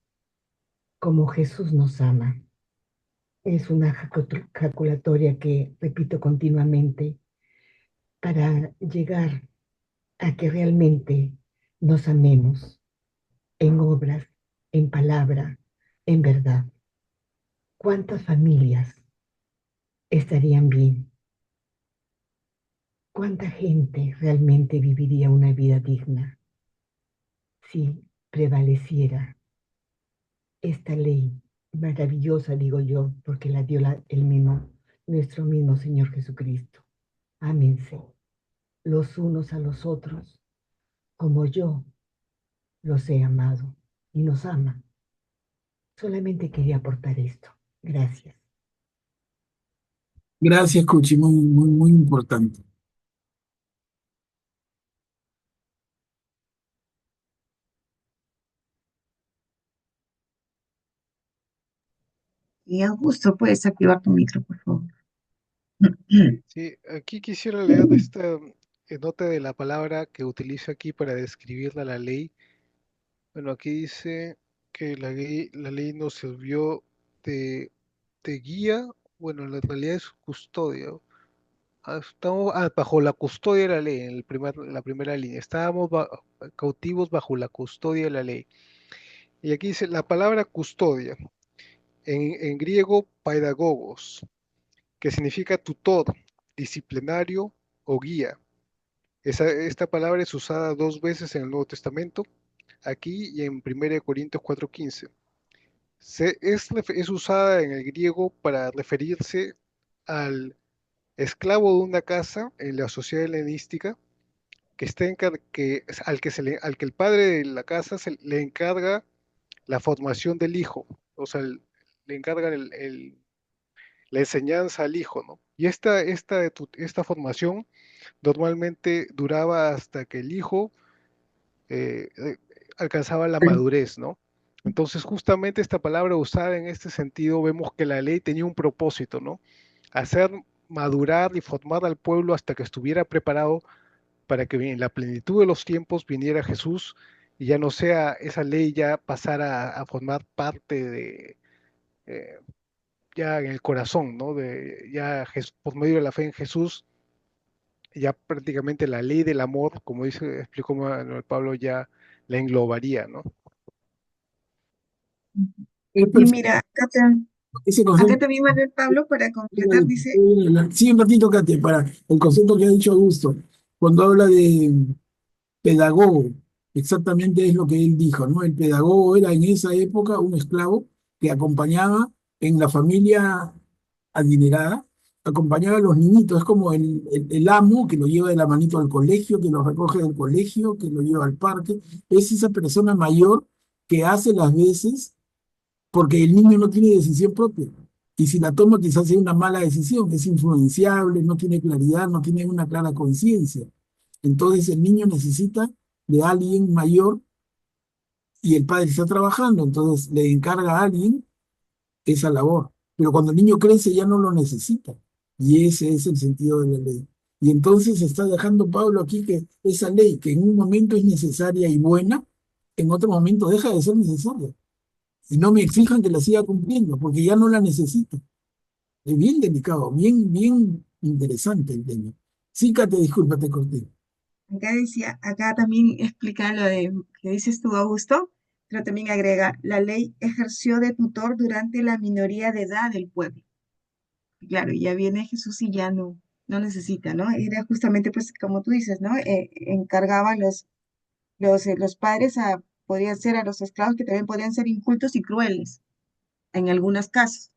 como Jesús nos ama. Es una jaculatoria que repito continuamente para llegar a que realmente nos amemos en obras, en palabra, en verdad. ¿Cuántas familias estarían bien? ¿Cuánta gente realmente viviría una vida digna si prevaleciera esta ley maravillosa, digo yo, porque la dio el mismo, nuestro mismo Señor Jesucristo? Ámense los unos a los otros como yo los he amado y nos ama. Solamente quería aportar esto. Gracias. Gracias, Cuchi, muy, muy, muy importante. Y Augusto, ¿puedes activar tu micro, por favor? Sí, aquí quisiera leer esta nota de la palabra que utilizo aquí para describirla la ley. Bueno, aquí dice, que la ley nos sirvió de, de guía, bueno, en realidad es custodia. Estamos bajo la custodia de la ley, la primera línea. Estábamos cautivos bajo la custodia de la ley. Y aquí dice la palabra custodia, en griego paidagogos, que significa tutor, disciplinario o guía. Esta palabra es usada dos veces en el Nuevo Testamento, aquí y en 1 Corintios 4:15. Es usada en el griego para referirse al esclavo de una casa en la sociedad helenística que está al que el padre de la casa le encarga la formación del hijo, o sea, le encarga la enseñanza al hijo, ¿no? Y esta formación normalmente duraba hasta que el hijo alcanzaba la madurez, ¿no? Entonces, justamente esta palabra usada en este sentido, vemos que la ley tenía un propósito, ¿no? Hacer madurar y formar al pueblo hasta que estuviera preparado para que en la plenitud de los tiempos viniera Jesús y ya no sea esa ley ya pasara a formar parte de, eh, ya en el corazón, ¿no? Por medio de la fe en Jesús, ya prácticamente la ley del amor, como explicó Manuel Pablo, ya la englobaría, ¿no? Es Y perfecto. mira, Ese acá concepto. también Manuel Pablo, para completar, dice, Sí, un ratito, Katia, para el concepto que ha dicho Augusto, cuando habla de pedagogo, exactamente es lo que él dijo, ¿no? El pedagogo era en esa época un esclavo que acompañaba en la familia adinerada, acompañaba a los niñitos, es como el amo que lo lleva de la manito al colegio, que lo recoge del colegio, que lo lleva al parque, es esa persona mayor que hace las veces porque el niño no tiene decisión propia. Y si la toma, quizás sea una mala decisión, es influenciable, no tiene claridad, no tiene una clara conciencia. Entonces el niño necesita de alguien mayor y el padre está trabajando, entonces le encarga a alguien esa labor. Pero cuando el niño crece ya no lo necesita. Y ese es el sentido de la ley. Y entonces está dejando Pablo aquí que esa ley, que en un momento es necesaria y buena, en otro momento deja de ser necesaria. Y no me exijan que la siga cumpliendo, porque ya no la necesito. Es bien delicado, bien interesante el tema. Sí, Kate, disculpa, te corté. acá decía, acá también explica lo de que dices tú, Augusto, pero también agrega, la ley ejerció de tutor durante la minoría de edad del pueblo. Claro, ya viene Jesús y ya no necesita, ¿no? Era justamente, pues, como tú dices, ¿no? Encargaban los padres podían ser a los esclavos que también podían ser incultos y crueles, en algunos casos,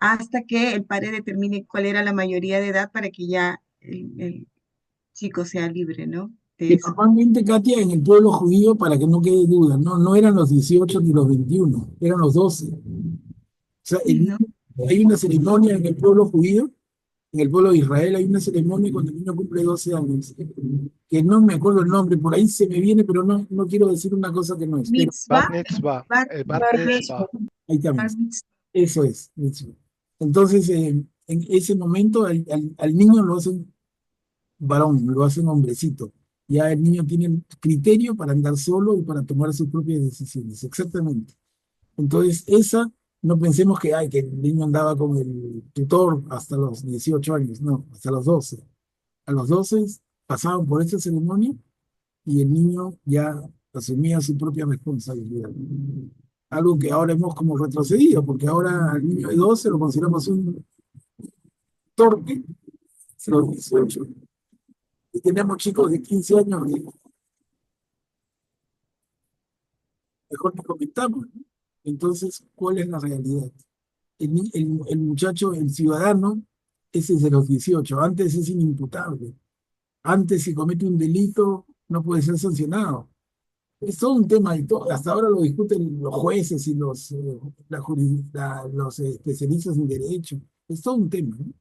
hasta que el padre determine cuál era la mayoría de edad para que ya el chico sea libre, ¿no? De Y eso. normalmente, Katia, en el pueblo judío, para que no quede duda, no eran los 18 ni los 21, eran los 12. O sea, Sí, ¿no? hay una ceremonia en el pueblo judío, en el pueblo de Israel hay una ceremonia cuando el niño cumple 12 años, que no me acuerdo el nombre, por ahí se me viene, pero no quiero decir una cosa que no es. Pero Bat Mitzvah, mitzvah, bar, el bat Bar mitzvah. mitzvah. ahí también. bar mitzvah. Eso es. Eso. Entonces, en ese momento al niño lo hacen varón, lo hacen hombrecito. Ya el niño tiene criterio para andar solo y para tomar sus propias decisiones. Exactamente. Entonces, no pensemos que el niño andaba con el tutor hasta los 18 años, no, hasta los 12. A los 12 pasaban por esta ceremonia y el niño ya asumía su propia responsabilidad. Algo que ahora hemos como retrocedido, porque ahora al niño de 12 lo consideramos un torpe, a los 18. Y tenemos chicos de 15 años, y mejor que comentamos, ¿no? Entonces, ¿cuál es la realidad? El muchacho, el ciudadano, ese es de los 18, antes es inimputable. Antes, si comete un delito, no puede ser sancionado. Es todo un tema, y hasta ahora lo discuten los jueces y los especialistas en derecho. Es todo un tema, ¿no?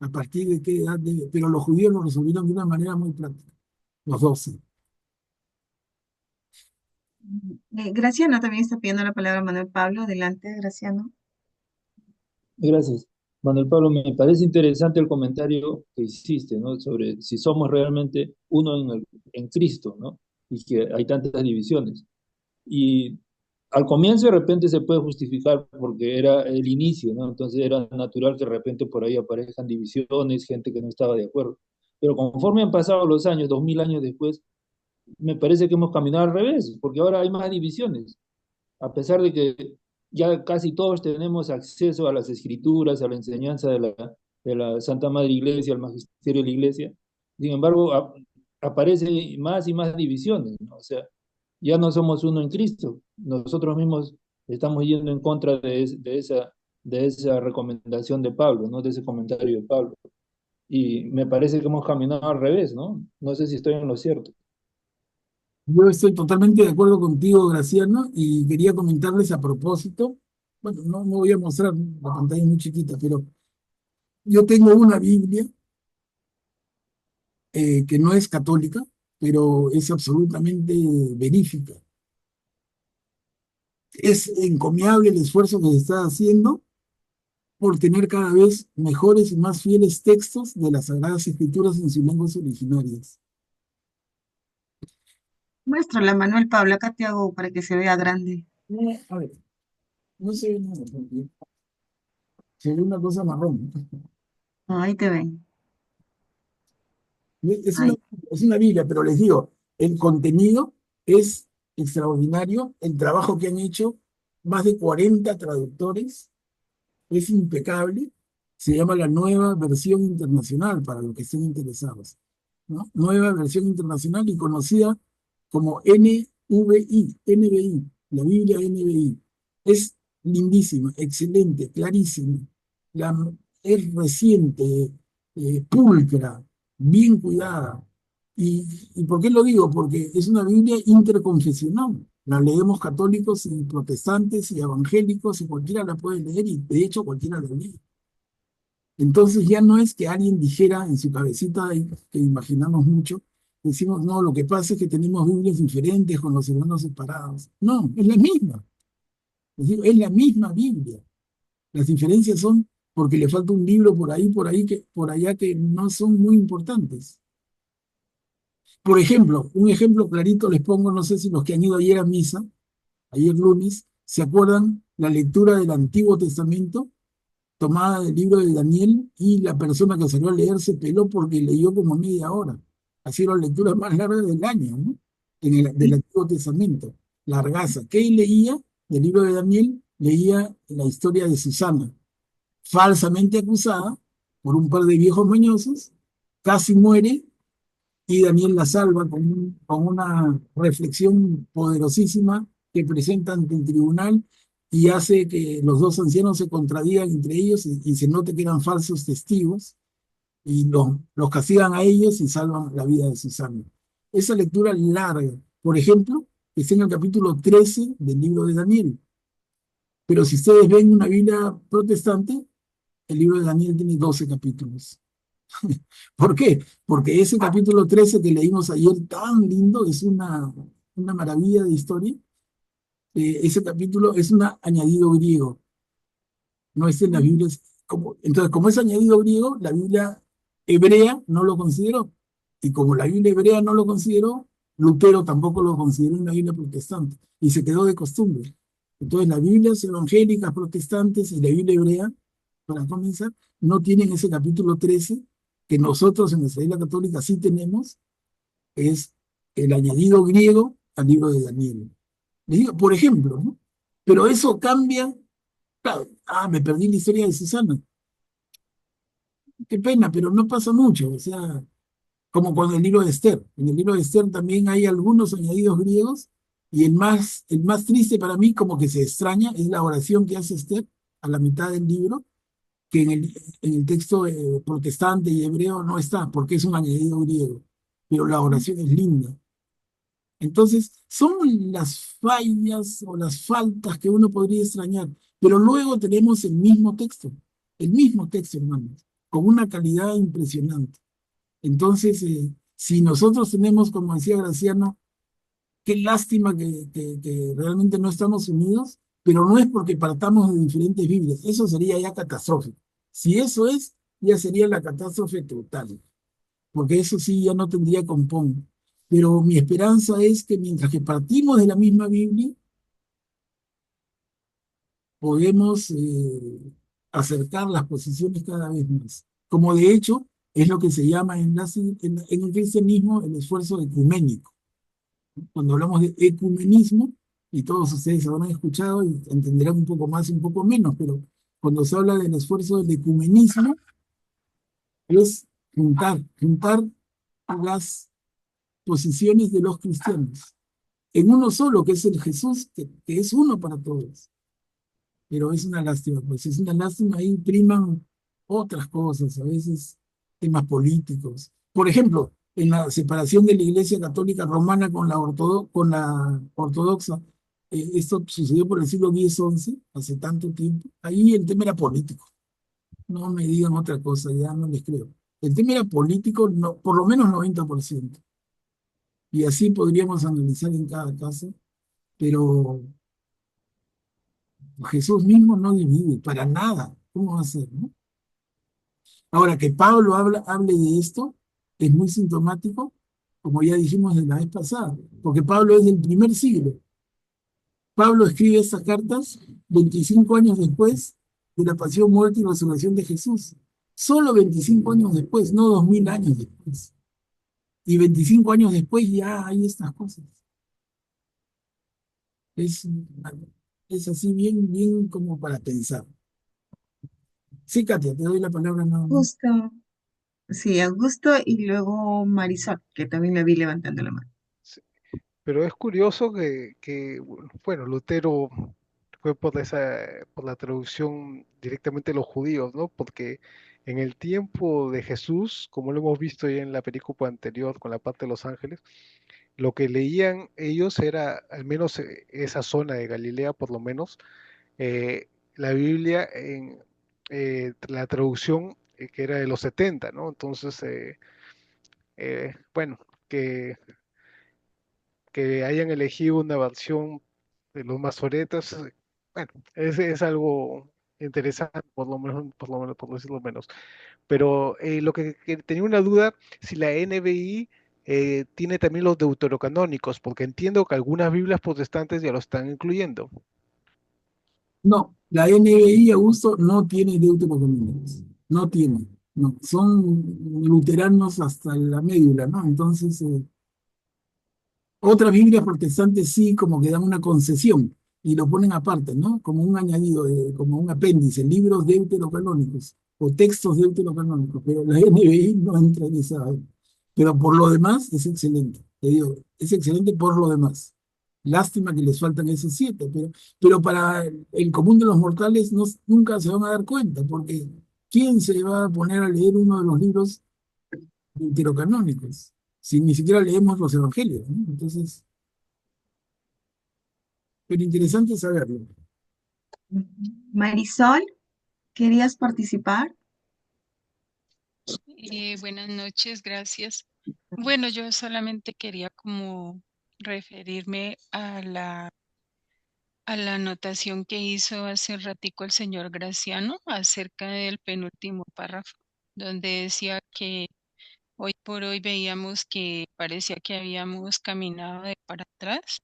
A partir de qué edad debe. Pero los judíos lo resolvieron de una manera muy práctica, los 12. Graciano también está pidiendo la palabra Manuel Pablo. Adelante, Graciano. Gracias. Manuel Pablo, me parece interesante el comentario que hiciste, ¿no? Sobre si somos realmente uno en Cristo, ¿no? Y que hay tantas divisiones. Y al comienzo de repente se puede justificar porque era el inicio, ¿no? Entonces era natural que de repente por ahí aparezcan divisiones, gente que no estaba de acuerdo. Pero conforme han pasado los años, 2000 años después, me parece que hemos caminado al revés, porque ahora hay más divisiones. A pesar de que ya casi todos tenemos acceso a las escrituras, a la enseñanza de la Santa Madre Iglesia, al magisterio de la Iglesia, sin embargo, aparecen más y más divisiones, ¿no? O sea, ya no somos uno en Cristo, nosotros mismos estamos yendo en contra de esa recomendación de Pablo, ¿no? De ese comentario de Pablo. Y me parece que hemos caminado al revés, ¿no? No sé si estoy en lo cierto. Yo estoy totalmente de acuerdo contigo, Graciano, y quería comentarles a propósito, bueno, no voy a mostrar, la pantalla es muy chiquita, pero yo tengo una Biblia que no es católica, pero es absolutamente verífica. Es encomiable el esfuerzo que se está haciendo por tener cada vez mejores y más fieles textos de las Sagradas Escrituras en sus lenguas originarias. Muéstrala, Manuel Pablo, acá te hago para que se vea grande. A ver, no se ve nada, porque se ve una cosa marrón. Ahí te ven. Es una, Ahí. es una Biblia, pero les digo, el contenido es extraordinario, el trabajo que han hecho más de 40 traductores es impecable, se llama la Nueva Versión Internacional para los que estén interesados, ¿no? Nueva Versión Internacional y conocida como NVI, la Biblia NVI. Es lindísima, excelente, clarísima, la, es reciente, pulcra, bien cuidada. ¿Y por qué lo digo? Porque es una Biblia interconfesional. La leemos católicos y protestantes y evangélicos y cualquiera la puede leer y de hecho cualquiera la lee. Entonces ya no es que alguien dijera en su cabecita, que imaginamos mucho, decimos, no, lo que pasa es que tenemos Biblias diferentes con los hermanos separados. No, es la misma. Es la misma Biblia. Las diferencias son porque le falta un libro por ahí, por allá que no son muy importantes. Por ejemplo, un ejemplo clarito les pongo, no sé si los que han ido ayer a misa, ayer lunes, ¿se acuerdan la lectura del Antiguo Testamento tomada del libro de Daniel y la persona que salió a leer se peló porque leyó como media hora? Ha sido la lectura más larga del año, ¿no? Del Antiguo Testamento. Largaza. ¿Qué leía? Del libro de Daniel leía la historia de Susana, falsamente acusada por un par de viejos mañosos, casi muere y Daniel la salva con una reflexión poderosísima que presenta ante el tribunal y hace que los dos ancianos se contradigan entre ellos y se note que eran falsos testigos y los castigan a ellos y salvan la vida de Susana. Esa lectura larga, por ejemplo, está en el capítulo 13 del libro de Daniel. Pero si ustedes ven una Biblia protestante, el libro de Daniel tiene 12 capítulos. ¿Por qué? Porque ese capítulo 13 que leímos ayer, tan lindo, es una maravilla de historia. Ese capítulo es un añadido griego, no es en las Biblias. Entonces, como es añadido griego, la Biblia hebrea no lo consideró. Y como la Biblia hebrea no lo consideró, Lutero tampoco lo consideró en la Biblia protestante. Y se quedó de costumbre. Entonces, las Biblias evangélicas protestantes y la Biblia hebrea, para comenzar, no tienen ese capítulo 13 que nosotros en nuestra Iglesia Católica sí tenemos, es el añadido griego al libro de Daniel. Les digo, por ejemplo, ¿no? Pero eso cambia, claro, me perdí la historia de Susana. Qué pena, pero no pasa mucho, o sea, como con el libro de Esther. En el libro de Esther también hay algunos añadidos griegos, y el más triste para mí, como que se extraña, es la oración que hace Esther a la mitad del libro, que en el texto protestante y hebreo no está, porque es un añadido griego, pero la oración es linda. Entonces, son las fallas o las faltas que uno podría extrañar, pero luego tenemos el mismo texto, hermanos, con una calidad impresionante. Entonces, si nosotros tenemos, como decía Graciano, qué lástima que realmente no estamos unidos, pero no es porque partamos de diferentes Biblias, eso sería ya catastrófico. Si eso es, ya sería la catástrofe total, porque eso sí ya no tendría compón. Pero mi esperanza es que mientras que partimos de la misma Biblia, podemos acercar las posiciones cada vez más. Como de hecho es lo que se llama en el cristianismo el esfuerzo ecuménico. Cuando hablamos de ecumenismo, y todos ustedes habrán escuchado y entenderán un poco más y un poco menos, pero cuando se habla del esfuerzo del ecumenismo, es juntar las posiciones de los cristianos en uno solo, que es el Jesús, que es uno para todos. Pero es una lástima, pues es una lástima, ahí priman otras cosas, a veces temas políticos. Por ejemplo, en la separación de la Iglesia Católica Romana con la ortodoxa, esto sucedió por el siglo X-XI, hace tanto tiempo, ahí el tema era político. No me digan otra cosa, ya no les creo. El tema era político, no, por lo menos 90%. Y así podríamos analizar en cada caso, pero Jesús mismo no divide para nada. ¿Cómo va a ser, no? Ahora que Pablo hable de esto es muy sintomático, como ya dijimos en la vez pasada, porque Pablo es del primer siglo. Pablo escribe estas cartas 25 años después de la pasión, muerte y resurrección de Jesús. Solo 25 años después, no 2000 años después. Y 25 años después ya hay estas cosas. Es, es así bien, bien como para pensar. Sí, Katia, te doy la palabra nuevamente. Justo, sí, Augusto y luego Marisol, que también la vi levantando la mano. Sí. Pero es curioso que, bueno, Lutero fue por la traducción directamente de los judíos, ¿no? Porque en el tiempo de Jesús, como lo hemos visto ya en la película anterior con la parte de los ángeles, lo que leían ellos era, al menos esa zona de Galilea, por lo menos, la Biblia en la traducción que era de los 70, ¿no? Entonces, bueno, que que hayan elegido una versión de los masoretas, bueno, es algo interesante, por decirlo menos. Pero lo que tenía una duda, si la NBI tiene también los deuterocanónicos, porque entiendo que algunas Biblias protestantes ya lo están incluyendo. No, la NBI, Augusto, no tiene deuterocanónicos. No tiene. No, son luteranos hasta la médula, ¿no? Entonces, otras Biblias protestantes sí, como que dan una concesión y lo ponen aparte, ¿no? Como un añadido, como un apéndice, libros deuterocanónicos o textos deuterocanónicos, pero la NBI no entra en esa. Pero por lo demás es excelente, te digo, es excelente por lo demás. Lástima que les faltan esos 7, pero para el común de los mortales nunca se van a dar cuenta, porque ¿quién se va a poner a leer uno de los libros deuterocanónicos si ni siquiera leemos los evangelios, ¿no? Entonces, pero interesante saberlo. Ujú. Marisol, ¿querías participar? Buenas noches, gracias. Bueno, yo solamente quería como referirme a la anotación que hizo hace ratico el señor Graciano acerca del penúltimo párrafo, donde decía que hoy por hoy veíamos que parecía que habíamos caminado de para atrás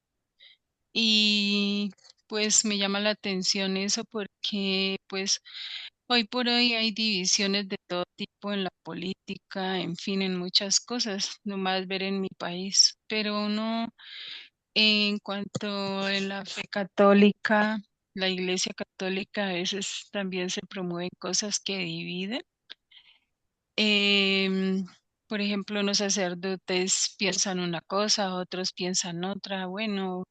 y pues me llama la atención eso porque pues hoy por hoy hay divisiones de todo tipo en la política, en fin, en muchas cosas, nomás ver en mi país, pero uno en cuanto en la fe católica, la Iglesia Católica a veces también se promueven cosas que dividen. Em, por ejemplo, unos sacerdotes piensan una cosa, otros piensan otra. Bueno,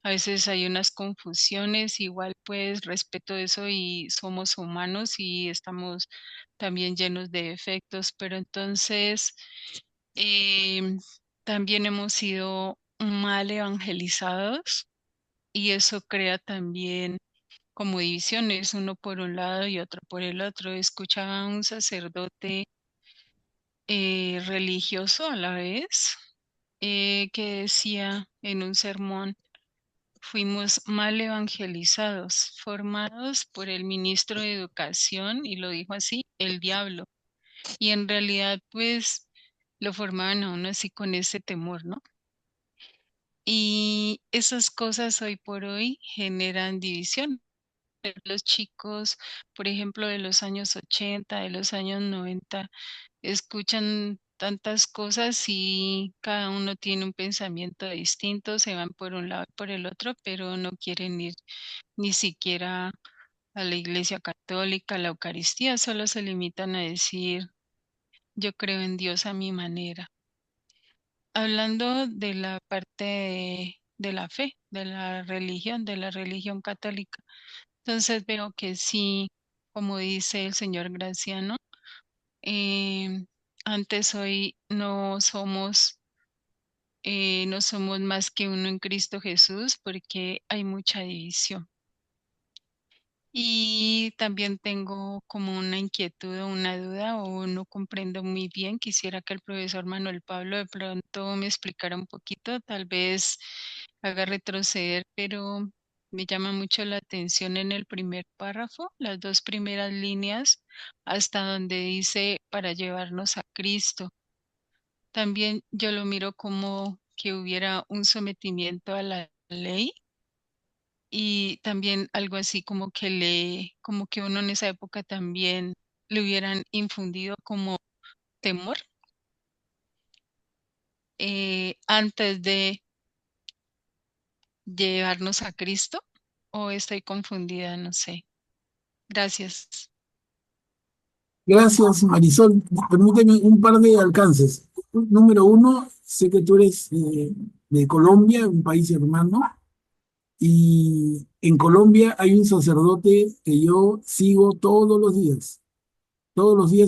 a veces hay unas confusiones, igual pues respeto eso y somos humanos y estamos también llenos de defectos, pero entonces em, también hemos sido mal evangelizados y eso crea también como divisiones, uno por un lado y otro por el otro. Escuchaba a un sacerdote religioso a la vez que decía en un sermón, fuimos mal evangelizados, formados por el ministro de Educación, y lo dijo así, el diablo. Y en realidad, pues, lo formaban a uno así con ese temor, ¿no? Y esas cosas hoy por hoy generan división. pero los chicos, por ejemplo, de los años 80, de los años 90, escuchan tantas cosas y cada uno tiene un pensamiento distinto, se van por un lado y por el otro, pero no quieren ir ni siquiera a la iglesia católica, a la Eucaristía, solo se limitan a decir, yo creo en Dios a mi manera. Hablando de la parte de la fe, de la religión católica, entonces veo que sí, como dice el señor Graciano, eh, antes hoy no somos más que uno en Cristo Jesús porque hay mucha división. Y también tengo como una inquietud o una duda o no comprendo muy bien. Quisiera que el profesor Manuel Pablo de pronto me explicara un poquito, tal vez haga retroceder, pero me llama mucho la atención en el primer párrafo, las dos primeras líneas, hasta donde dice para llevarnos a Cristo. También yo lo miro como que hubiera un sometimiento a la ley y también algo así como que uno en esa época también le hubieran infundido como temor antes de llevarnos a Cristo, o estoy confundida, no sé. Gracias. Gracias, Marisol. Permíteme un par de alcances. Número uno, sé que tú eres de Colombia, un país hermano, y en Colombia hay un sacerdote que yo sigo todos los días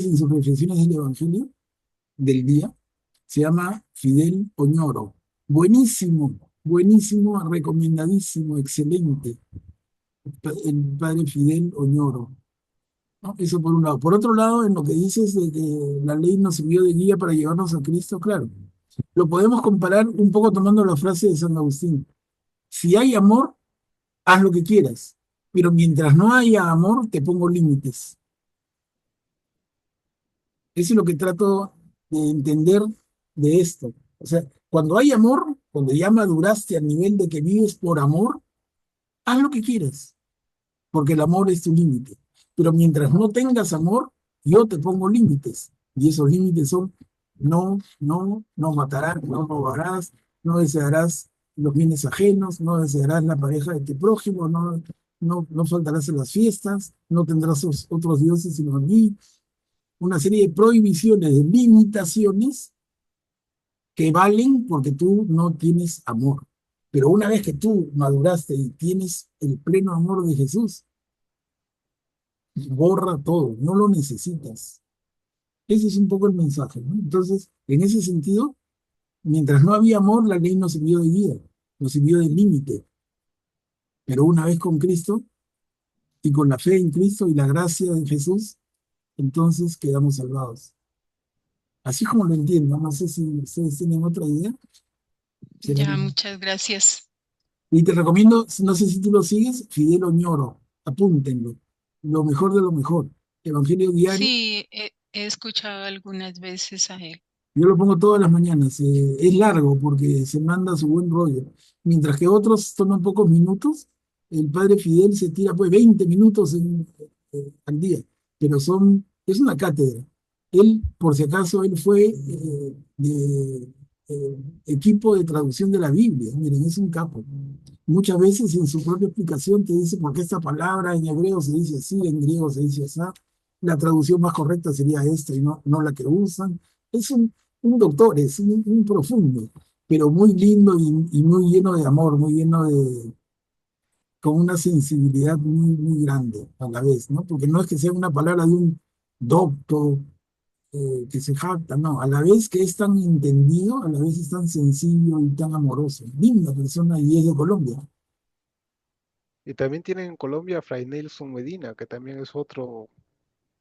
en sus reflexiones del Evangelio del día. Se llama Fidel Oñoro. Buenísimo, buenísimo, recomendadísimo, excelente. El padre Fidel Oñoro, ¿no? Eso por un lado. Por otro lado, en lo que dices de que la ley nos sirvió de guía para llevarnos a Cristo, claro, lo podemos comparar un poco tomando la frase de San Agustín. Si hay amor, haz lo que quieras, pero mientras no haya amor, te pongo límites. Eso es lo que trato de entender de esto. O sea, cuando hay amor, cuando ya maduraste al nivel de que vives por amor, haz lo que quieras, porque el amor es tu límite. Pero mientras no tengas amor, yo te pongo límites. Y esos límites son no matarás, no robarás, no desearás los bienes ajenos, no desearás la pareja de tu prójimo, no faltarás en las fiestas, no tendrás otros dioses sino a mí. Una serie de prohibiciones, de limitaciones que valen porque tú no tienes amor. Pero una vez que tú maduraste y tienes el pleno amor de Jesús, borra todo, no lo necesitas. Ese es un poco el mensaje, ¿no? Entonces, en ese sentido, mientras no había amor, la ley nos sirvió de guía, nos sirvió de límite. Pero una vez con Cristo y con la fe en Cristo y la gracia de Jesús, entonces quedamos salvados. Así como lo entiendo, no sé si ustedes tienen otra idea. Ya, muchas gracias. Y te recomiendo, no sé si tú lo sigues, Fidel Oñoro, apúntenlo. Lo mejor de lo mejor. Evangelio diario. Sí, he escuchado algunas veces a él. Yo lo pongo todas las mañanas. Es largo porque se manda su buen rollo. Mientras que otros toman pocos minutos, el padre Fidel se tira pues 20 minutos al día. Pero es una cátedra. Él, por si acaso, él fue de equipo de traducción de la Biblia. Miren, es un capo. Muchas veces en su propia explicación te dice por qué esta palabra en hebreo se dice así, en griego se dice así. La traducción más correcta sería esta y no la que usan. Es un doctor, es un profundo, pero muy lindo y muy lleno de amor, muy lleno con una sensibilidad muy grande a la vez, ¿no? Porque no es que sea una palabra de un doctor que se jacta, no, a la vez que es tan entendido, a la vez es tan sencillo y tan amoroso. Linda persona y es de Colombia. Y también tienen en Colombia a Fray Nelson Medina, que también es otro,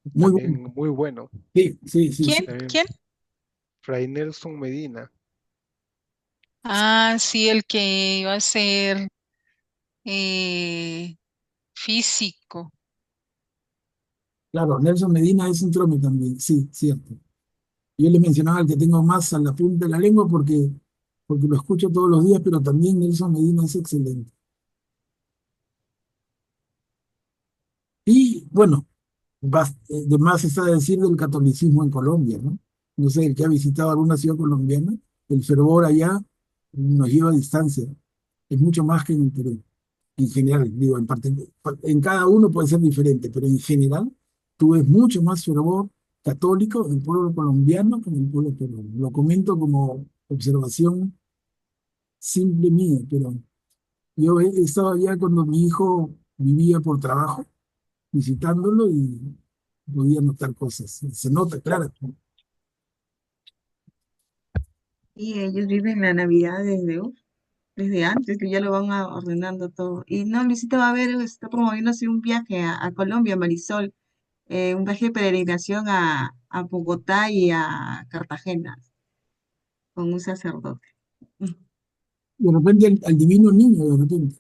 Muy bueno. también muy bueno. Sí, sí, sí, ¿Quién? sí. ¿Quién? Fray Nelson Medina. Ah, sí, el que iba a ser eh, físico. Claro, Nelson Medina es un trome también, sí, cierto. Yo le mencionaba al que tengo más a la punta de la lengua porque lo escucho todos los días, pero también Nelson Medina es excelente. Bueno, de más está decir del catolicismo en Colombia, ¿no? No sé, el que ha visitado alguna ciudad colombiana, el fervor allá nos lleva a distancia. Es mucho más que en el Perú. En general, digo, en cada uno puede ser diferente, pero en general tú ves mucho más fervor católico en el pueblo colombiano que en el pueblo peruano. Lo comento como observación simple mía, pero yo he estado allá cuando mi hijo vivía por trabajo, visitándolo y podía notar cosas. Se nota, claro. Y ellos viven la Navidad desde antes, que ya lo van ordenando todo. Y no, Luisita va a ver, está promoviéndose un viaje a Colombia, Marisol, un viaje de peregrinación a Bogotá y a Cartagena con un sacerdote. Mm. De repente al divino niño, de repente.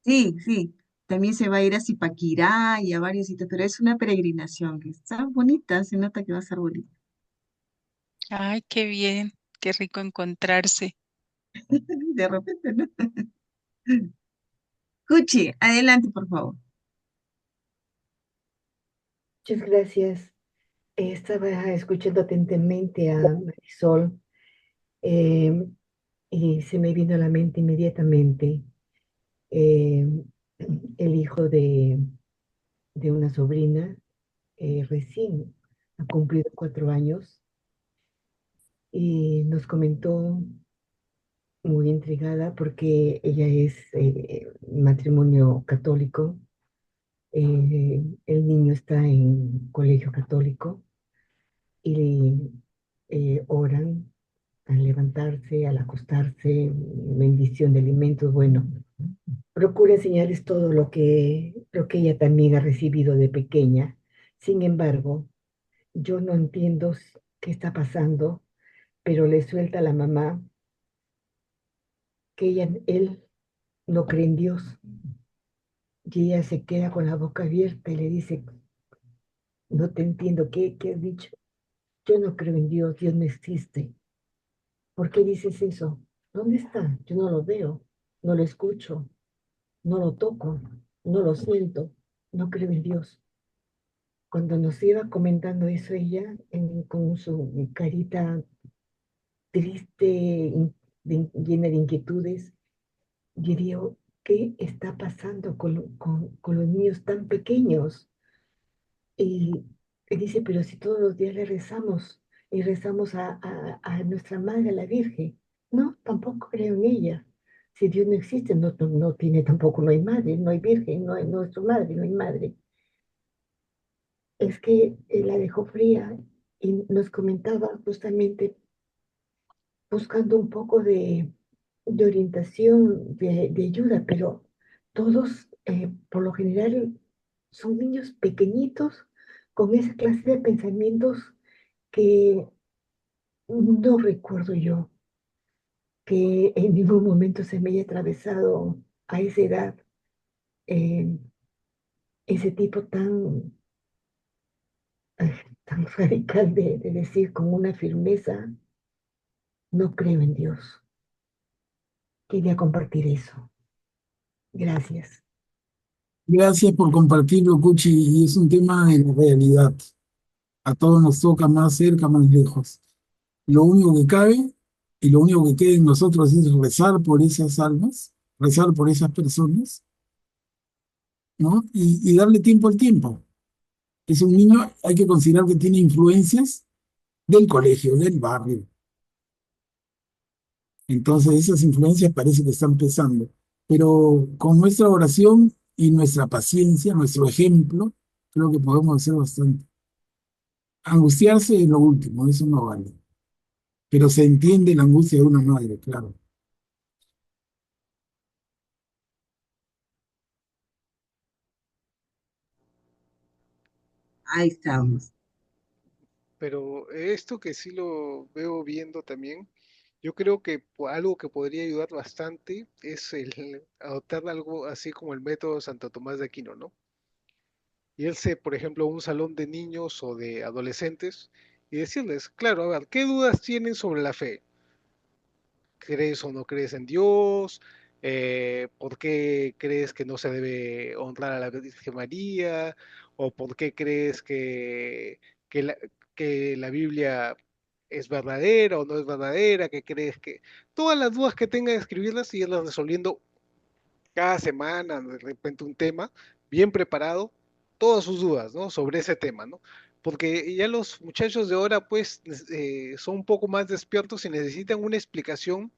Sí, sí, también se va a ir a Zipaquirá y a varios sitios, pero es una peregrinación que está bonita, se nota que va a ser bonita. Ay, qué bien, qué rico encontrarse. De repente, ¿no? Cuchi, adelante, por favor. Muchas gracias. Estaba escuchando atentamente a Marisol eh, y se me vino a la mente inmediatamente eh, el hijo de una sobrina, recién ha cumplido 4 años y nos comentó muy intrigada porque ella es matrimonio católico, el niño está en colegio católico y oran al levantarse, al acostarse, bendición de alimentos, bueno, procura enseñarles todo lo que ella también ha recibido de pequeña. Sin embargo, yo no entiendo qué está pasando, pero le suelta a la mamá que él no cree en Dios. Y ella se queda con la boca abierta y le dice, no te entiendo, ¿qué has dicho? Yo no creo en Dios, Dios no existe. ¿Por qué dices eso? ¿Dónde está? Yo no lo veo, no lo escucho, no lo toco, no lo siento, no creo en Dios. Cuando nos iba comentando eso ella, con su carita triste, llena de inquietudes, yo digo, ¿qué está pasando con los niños tan pequeños? Y dice, pero si todos los días le rezamos y rezamos a nuestra Madre, a la Virgen, no, tampoco creo en ella. Si Dios no existe, no tiene tampoco, no hay madre, no hay virgen, no hay nuestra madre, no hay madre. Es que la dejó fría y nos comentaba justamente buscando un poco de orientación, de ayuda, pero todos, por lo general, son niños pequeñitos con esa clase de pensamientos que no recuerdo yo que en ningún momento se me haya atravesado a esa edad eh, ese tipo tan radical de decir con una firmeza, no creo en Dios. Quería compartir eso. Gracias. Gracias por compartirlo, Cuchi, y es un tema de la realidad. A todos nos toca más cerca, más lejos. Lo único que cabe y lo único que queda en nosotros es rezar por esas almas, rezar por esas personas, ¿no? Y darle tiempo al tiempo. Es un niño, hay que considerar que tiene influencias del colegio, del barrio. Entonces esas influencias parece que están pesando. Pero con nuestra oración y nuestra paciencia, nuestro ejemplo, creo que podemos hacer bastante. Angustiarse es lo último, eso no vale. Pero se entiende la angustia de una madre, claro. Ahí estamos. Pero esto que sí lo veo viendo también, yo creo que algo que podría ayudar bastante es el adoptar algo así como el método Santo Tomás de Aquino, ¿no? Irse, por ejemplo, a un salón de niños o de adolescentes y decirles, claro, a ver, ¿qué dudas tienen sobre la fe? ¿Crees o no crees en Dios? ¿Por qué crees que no se debe honrar a la Virgen María? o por qué crees que la, que la Biblia es verdadera o no es verdadera, qué crees que... Todas las dudas que tenga, escribirlas y irlas resolviendo cada semana, de repente un tema, bien preparado, todas sus dudas, ¿no? Sobre ese tema, ¿no? Porque ya los muchachos de ahora, pues, son un poco más despiertos y necesitan una explicación,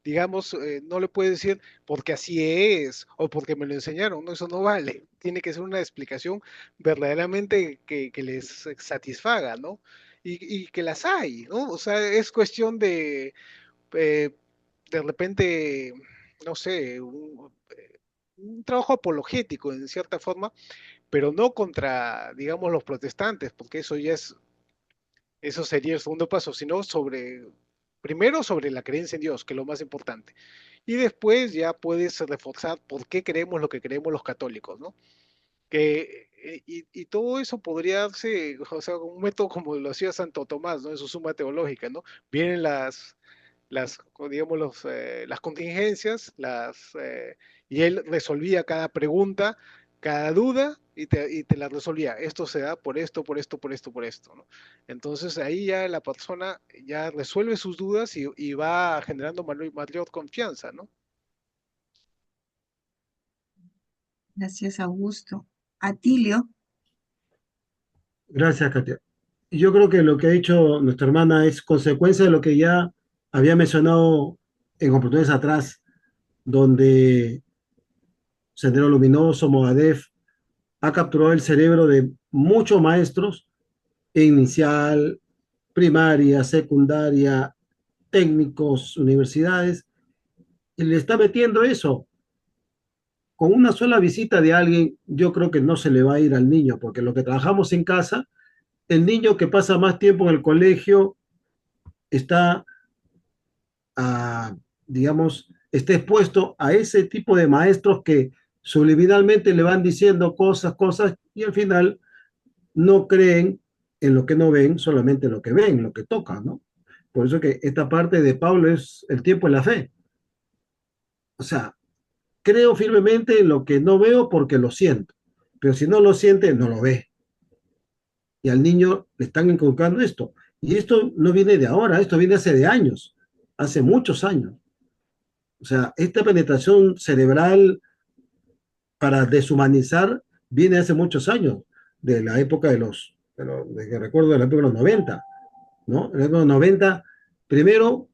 digamos, no le puedes decir porque así es o porque me lo enseñaron, no, eso no vale. Tiene que ser una explicación verdaderamente que les satisfaga, ¿no? Y que las hay, ¿no? O sea, es cuestión eh, de repente, no sé, un trabajo apologético en cierta forma, pero no contra, digamos, los protestantes, porque eso ya es, eso sería el segundo paso, sino sobre, primero sobre la creencia en Dios, que es lo más importante. Y después ya puedes reforzar por qué creemos lo que creemos los católicos, ¿no? Y todo eso podría darse, o sea, un método como lo hacía Santo Tomás, ¿no? En su Suma Teológica, ¿no? Vienen las digamos, las contingencias, y él resolvía cada pregunta, cada duda, y te la resolvía. Esto se da por esto, por esto, por esto, por esto, ¿no? Entonces ahí ya la persona ya resuelve sus dudas y va generando mayor confianza, ¿no? Gracias, Augusto. Atilio, Gracias, Katia. Yo creo que lo que ha dicho nuestra hermana es consecuencia de lo que ya había mencionado en oportunidades atrás, donde Sendero Luminoso, Moadef, ha capturado el cerebro de muchos maestros en inicial, primaria, secundaria, técnicos, universidades, y le está metiendo eso. Con una sola visita de alguien, yo creo que no se le va a ir al niño, porque lo que trabajamos en casa, el niño que pasa más tiempo en el colegio está, a, digamos, está expuesto a ese tipo de maestros que subliminalmente le van diciendo cosas, y al final no creen en lo que no ven, solamente en lo que ven, lo que tocan, ¿no? Por eso que esta parte de Pablo es el tiempo en la fe. O sea, creo firmemente en lo que no veo porque lo siento, pero si no lo siente, no lo ve. Y al niño le están inculcando esto. Y esto no viene de ahora, esto viene hace de años, hace muchos años. O sea, esta penetración cerebral para deshumanizar viene hace muchos años, de la época de que recuerdo de la época de los 90, ¿no? En la época de los 90, primero,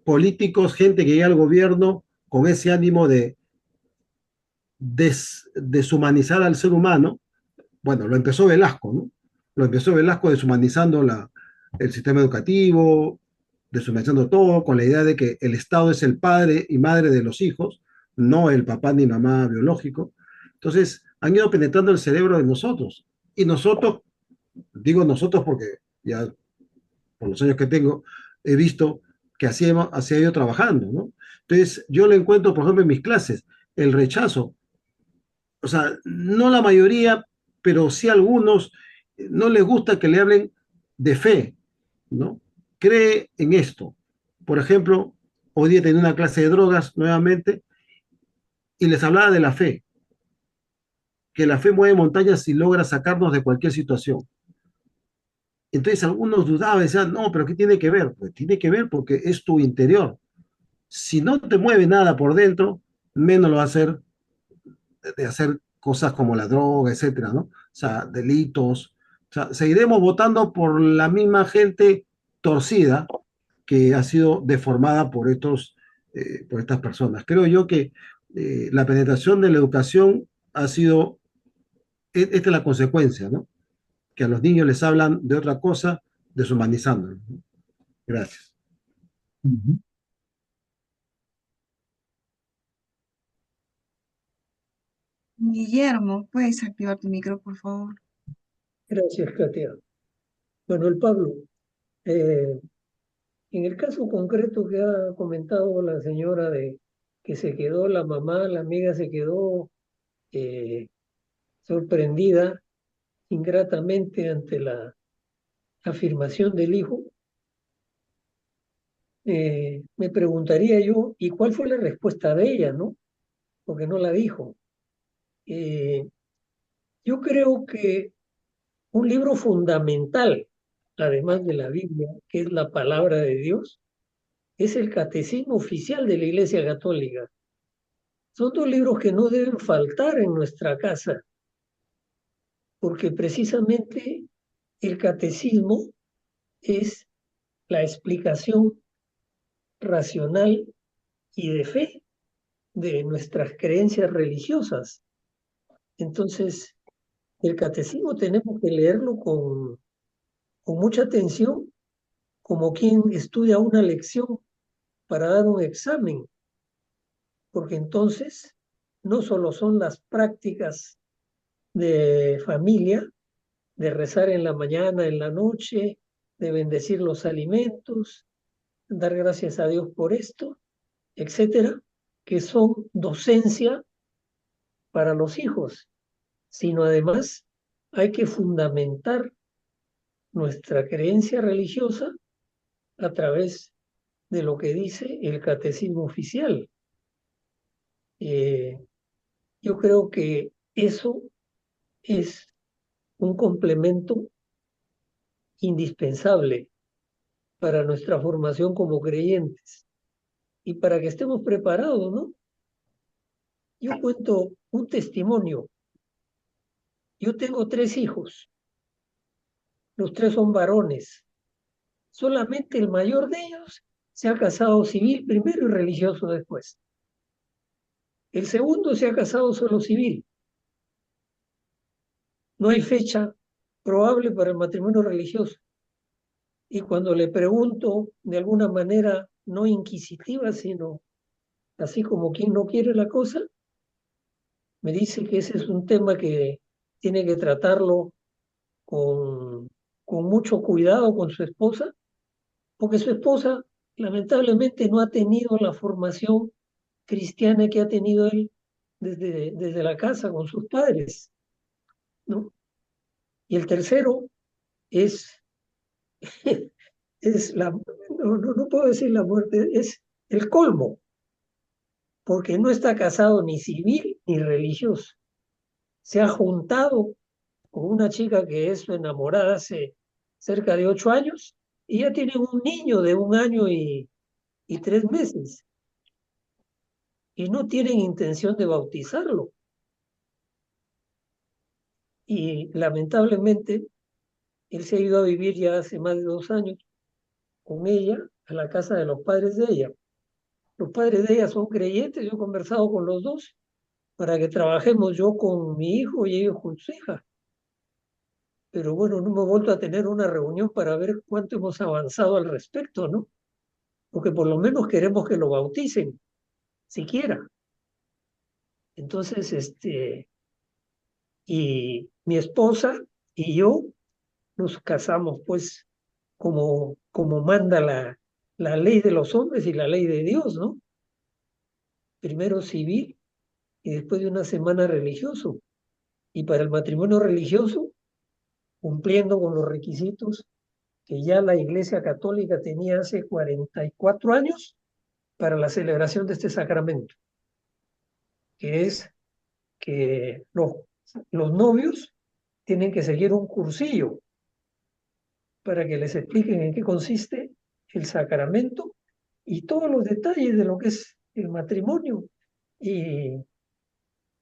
políticos, gente que llega al gobierno con ese ánimo de deshumanizar al ser humano. Bueno, lo empezó Velasco, ¿no? Lo empezó Velasco deshumanizando el sistema educativo, deshumanizando todo, con la idea de que el Estado es el padre y madre de los hijos, no el papá ni mamá biológico. Entonces, han ido penetrando el cerebro de nosotros. Y nosotros, digo nosotros porque ya por los años que tengo, he visto que así ha ido trabajando, ¿no? Entonces, yo le encuentro, por ejemplo, en mis clases, el rechazo. O sea, no la mayoría, pero sí algunos, no les gusta que le hablen de fe, ¿no? Cree en esto. Por ejemplo, hoy día tenía una clase de drogas nuevamente y les hablaba de la fe, que la fe mueve montañas y logra sacarnos de cualquier situación. Entonces algunos dudaban, decían, no, pero ¿qué tiene que ver? Pues tiene que ver porque es tu interior. Si no te mueve nada por dentro, menos lo va a hacer de hacer cosas como la droga, etcétera, ¿no? O sea, delitos. O sea, seguiremos votando por la misma gente torcida que ha sido deformada por estas personas. Creo yo que la penetración de la educación ha sido, esta es la consecuencia, ¿no? Que a los niños les hablan de otra cosa, deshumanizándolos, ¿no? Gracias. Ujú. Guillermo, ¿puedes activar tu micro, por favor? Gracias, Katia. Manuel Pablo, en el caso concreto que ha comentado la señora de que se quedó la mamá, la amiga se quedó eh, sorprendida ingratamente ante la afirmación del hijo, me preguntaría yo, ¿y cuál fue la respuesta de ella, no? Porque no la dijo. Eh, Yo creo que un libro fundamental, además de la Biblia, que es la palabra de Dios, es el Catecismo Oficial de la Iglesia Católica. Son dos libros que no deben faltar en nuestra casa, porque precisamente el catecismo es la explicación racional y de fe de nuestras creencias religiosas. Entonces, el catecismo tenemos que leerlo con mucha atención, como quien estudia una lección para dar un examen, porque entonces no solo son las prácticas de familia, de rezar en la mañana, en la noche, de bendecir los alimentos, dar gracias a Dios por esto, etcétera, que son docencia para los hijos, sino además hay que fundamentar nuestra creencia religiosa a través de lo que dice el catecismo oficial. Yo creo que eso es un complemento indispensable para nuestra formación como creyentes y para que estemos preparados, ¿no? Yo cuento un testimonio. Yo tengo 3 hijos. Los 3 son varones. Solamente el mayor de ellos se ha casado civil primero y religioso después. El segundo se ha casado solo civil. No hay fecha probable para el matrimonio religioso. Y cuando le pregunto de alguna manera no inquisitiva, sino así como quien no quiere la cosa, me dice que ese es un tema que tiene que tratarlo con mucho cuidado con su esposa, porque su esposa lamentablemente no ha tenido la formación cristiana que ha tenido él desde la casa con sus padres, ¿no? Y el tercero es, no puedo decir la muerte, es el colmo, porque no está casado ni civil ni religioso. Se ha juntado con una chica que es su enamorada hace cerca de 8 años y ya tienen un niño de 1 año y 3 meses. Y no tienen intención de bautizarlo. Y lamentablemente, él se ha ido a vivir ya hace más de 2 años con ella a la casa de los padres de ella. Los padres de ella son creyentes, yo he conversado con los dos para que trabajemos yo con mi hijo y ellos con su hija. Pero bueno, no hemos vuelto a tener una reunión para ver cuánto hemos avanzado al respecto, ¿no? Porque por lo menos queremos que lo bauticen, siquiera. Entonces, y mi esposa y yo nos casamos, pues, como manda la ley de los hombres y la ley de Dios, ¿no? Primero civil y después de una semana religioso. Y para el matrimonio religioso, cumpliendo con los requisitos que ya la Iglesia Católica tenía hace 44 años para la celebración de este sacramento, que es que los novios tienen que seguir un cursillo para que les expliquen en qué consiste el sacramento y todos los detalles de lo que es el matrimonio y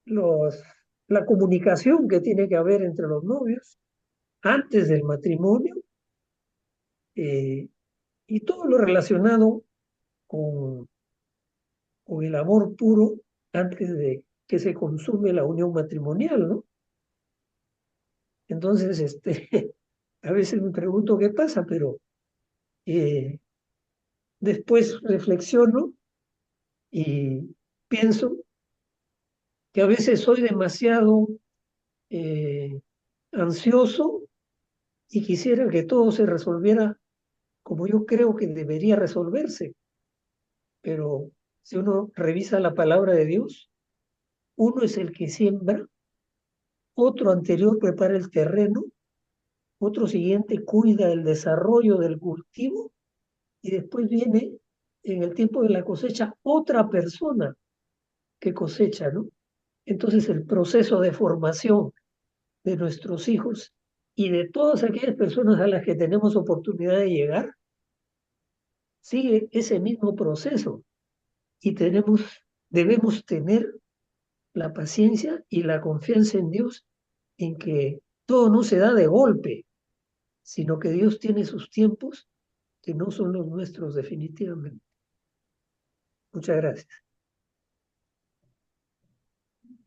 la comunicación que tiene que haber entre los novios antes del matrimonio y todo lo relacionado con el amor puro antes de que se consume la unión matrimonial, ¿no? Entonces, a veces me pregunto qué pasa, pero después reflexiono y pienso que a veces soy demasiado ansioso y quisiera que todo se resolviera como yo creo que debería resolverse. Pero si uno revisa la palabra de Dios, uno es el que siembra, otro anterior prepara el terreno, otro siguiente cuida el desarrollo del cultivo y después viene en el tiempo de la cosecha otra persona que cosecha, ¿no? Entonces el proceso de formación de nuestros hijos y de todas aquellas personas a las que tenemos oportunidad de llegar, sigue ese mismo proceso y debemos tener la paciencia y la confianza en Dios en que todo no se da de golpe, sino que Dios tiene sus tiempos que no son los nuestros definitivamente. Muchas gracias.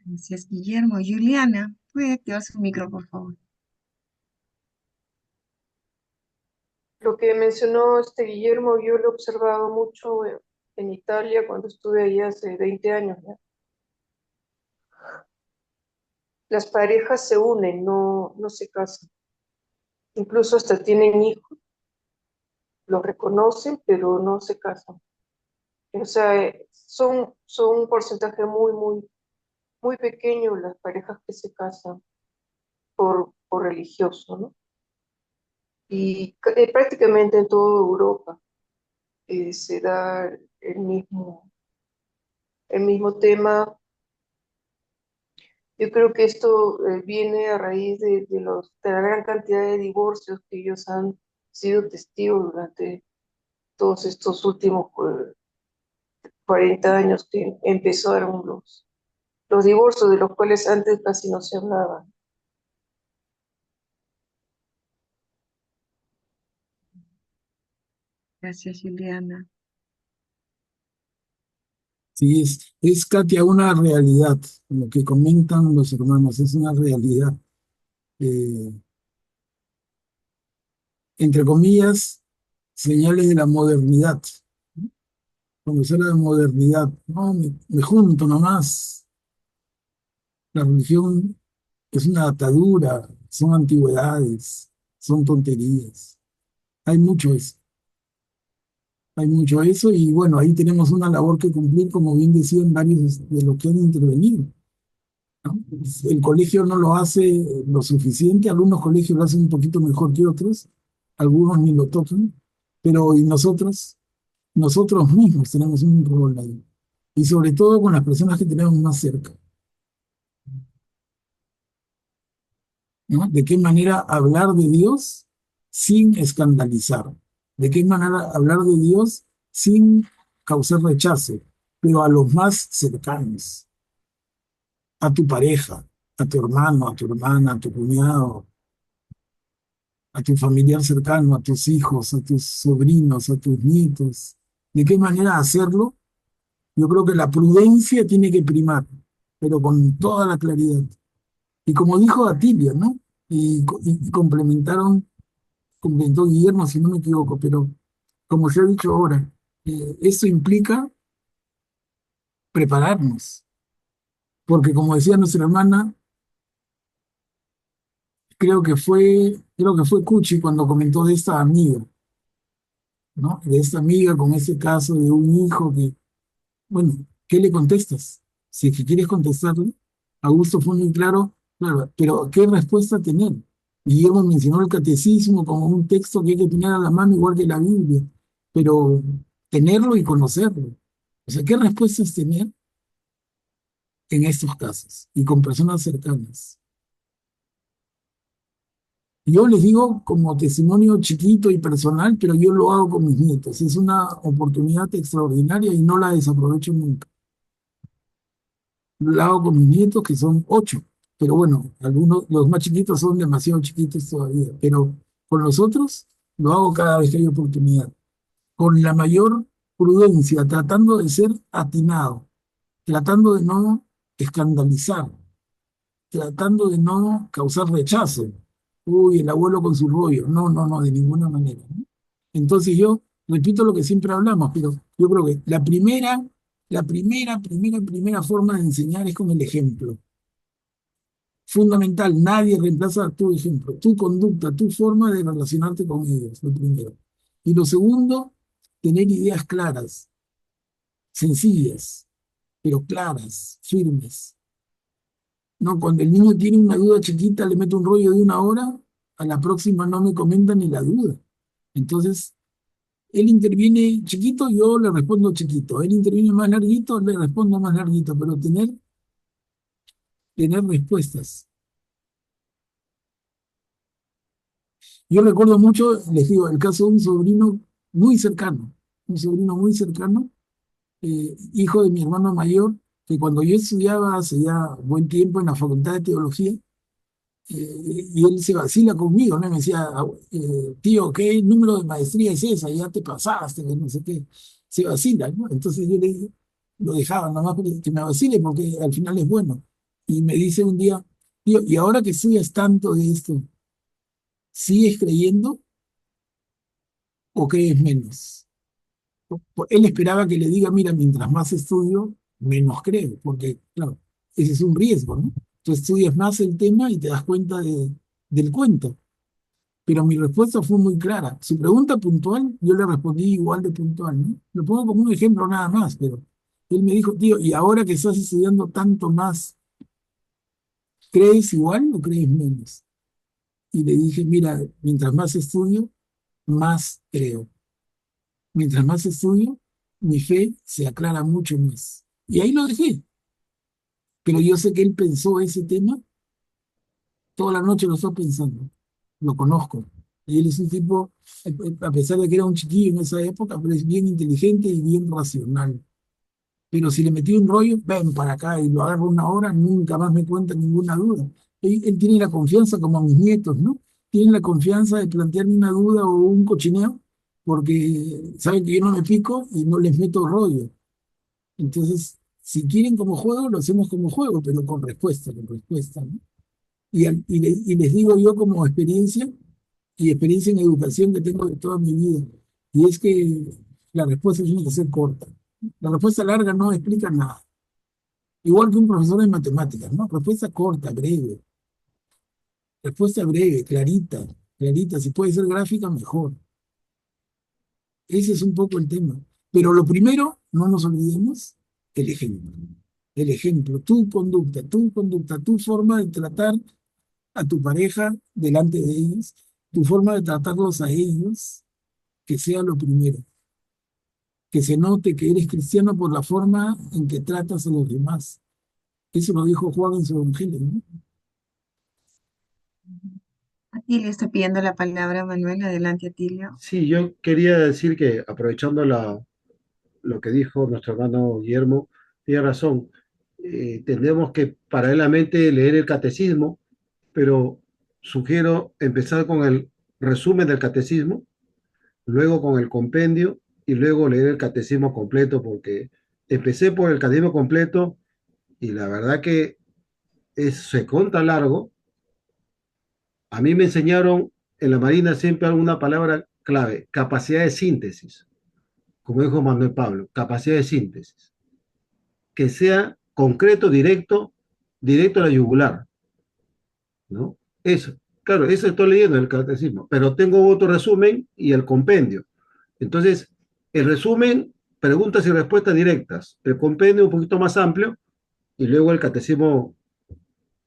Gracias, Guillermo. Juliana, ¿puede activar su micro, por favor? Lo que mencionó Guillermo, yo lo he observado mucho en Italia cuando estuve allí hace 20 años, ¿ya? Las parejas se unen, no se casan. Incluso hasta tienen hijos, los reconocen, pero no se casan. O sea, son un porcentaje muy pequeño las parejas que se casan por religioso, ¿no? Y prácticamente en toda Europa se da el mismo tema. Yo creo que esto viene a raíz de la gran cantidad de divorcios que ellos han sido testigos durante todos estos últimos 40 años que empezaron los divorcios, de los cuales antes casi no se hablaba. Gracias, Juliana. Sí, es Katia, una realidad. Lo que comentan los hermanos es una realidad. Eh, entre comillas, señales de la modernidad. Cuando se habla de modernidad, no, me junto nomás. La religión es una atadura, son antigüedades, son tonterías. Hay mucho eso. Hay mucho eso y bueno, ahí tenemos una labor que cumplir, como bien decían varios de los que han intervenido, ¿no? El colegio no lo hace lo suficiente, algunos colegios lo hacen un poquito mejor que otros, algunos ni lo tocan, pero y nosotros mismos tenemos un rol ahí, y sobre todo con las personas que tenemos más cerca, ¿no? De qué manera hablar de Dios sin escandalizar, de qué manera hablar de Dios sin causar rechazo, pero a los más cercanos, a tu pareja, a tu hermano, a tu hermana, a tu cuñado, a tu familiar cercano, a tus hijos, a tus sobrinos, a tus nietos. ¿De qué manera hacerlo? Yo creo que la prudencia tiene que primar, pero con toda la claridad. Y como dijo Atilia, ¿no? Y complementó Guillermo, si no me equivoco, pero como se ha dicho ahora, esto implica prepararnos, porque como decía nuestra hermana, creo que fue Cuchi cuando comentó de esta amiga, ¿no? De esta amiga con ese caso de un hijo que, bueno, ¿qué le contestas? Si es que quieres contestarle, Augusto fue muy claro, claro, pero ¿qué respuesta tener? Guillermo mencionó el catecismo como un texto que hay que tener a la mano, igual que la Biblia, pero tenerlo y conocerlo. O sea, ¿qué respuestas tener en estos casos y con personas cercanas? Yo les digo como testimonio chiquito y personal, pero yo lo hago con mis nietos. Es una oportunidad extraordinaria y no la desaprovecho nunca. Lo hago con mis nietos, que son 8, pero bueno, algunos, los más chiquitos son demasiado chiquitos todavía, pero con los otros lo hago cada vez que hay oportunidad, con la mayor prudencia, tratando de ser atinado, tratando de no escandalizar, tratando de no causar rechazo. Uy, el abuelo con su rollo. No, no, no, de ninguna manera, ¿no? Entonces yo repito lo que siempre hablamos, pero yo creo que la primera forma de enseñar es con el ejemplo. Fundamental, nadie reemplaza tu ejemplo, tu conducta, tu forma de relacionarte con ellos, lo primero. Y lo segundo, tener ideas claras, sencillas, pero claras, firmes. No, cuando el niño tiene una duda chiquita, le meto un rollo de 1 hora, a la próxima no me comenta ni la duda. Entonces, él interviene chiquito, yo le respondo chiquito. Él interviene más larguito, le respondo más larguito, pero tener respuestas. Yo recuerdo mucho, les digo, el caso de muy cercano, un sobrino muy cercano, hijo de mi hermano mayor, que cuando yo estudiaba hace ya buen tiempo en la Facultad de Teología, y él se vacila conmigo, ¿no? Me decía, tío, ¿qué número de maestría es esa? Ya te pasaste, que no sé qué. Se vacila, ¿no? Entonces yo le dije, lo dejaba nomás que me vacile porque al final es bueno. Y me dice un día, tío, ¿y ahora que estudias tanto de esto, sigues creyendo o crees menos? Él esperaba que le diga, mira, mientras más estudio, menos creo, porque, claro, ese es un riesgo, ¿no? Tú estudias más el tema y te das cuenta del cuento. Pero mi respuesta fue muy clara. Su pregunta puntual, yo le respondí igual de puntual, ¿no? Lo pongo como un ejemplo nada más, pero él me dijo, tío, ¿y ahora que estás estudiando tanto más, crees igual o crees menos? Y le dije, mira, mientras más estudio, más creo. Mientras más estudio, mi fe se aclara mucho más. Y ahí lo dejé. Pero yo sé que él pensó ese tema, toda la noche lo está pensando. Lo conozco. Y él es un tipo, a pesar de que era un chiquillo en esa época, pero es bien inteligente y bien racional. Pero si le metí un rollo, ven para acá y lo agarro una hora, nunca más me cuenta ninguna duda. Él tiene la confianza como a mis nietos, ¿no? Tiene la confianza de plantearme una duda o un cochineo, porque saben que yo no me pico y no les meto rollo. Entonces, si quieren como juego, lo hacemos como juego, pero con respuesta, ¿no? Y les digo yo como experiencia, y experiencia en educación que tengo de toda mi vida, y es que la respuesta tiene que ser corta. La respuesta larga no explica nada. Igual que un profesor de matemáticas, ¿no? Respuesta breve, clarita, clarita. Si puede ser gráfica, mejor. Ese es un poco el tema. Pero lo primero, no nos olvidemos, el ejemplo. El ejemplo, tu conducta, tu forma de tratar a tu pareja delante de ellos, tu forma de tratarlos a ellos, que sea lo primero. Que se note que eres cristiano por la forma en que tratas a los demás. Eso lo dijo Juan en su evangelio, ¿no? Atilio está pidiendo la palabra, Manuel. Adelante, Atilio. Sí, yo quería decir que aprovechando lo que dijo nuestro hermano Guillermo, tiene razón. Tendremos que paralelamente leer el catecismo, pero sugiero empezar con el resumen del catecismo, luego con el compendio y luego leer el catecismo completo, porque empecé por el catecismo completo y la verdad que se conta largo. A mí me enseñaron en la Marina siempre alguna palabra clave, capacidad de síntesis, como dijo Manuel Pablo, capacidad de síntesis, que sea concreto, directo, directo a la yugular, ¿no? Eso, claro, eso estoy leyendo en el catecismo, pero tengo otro resumen y el compendio. Entonces, el resumen, preguntas y respuestas directas, el compendio un poquito más amplio y luego el catecismo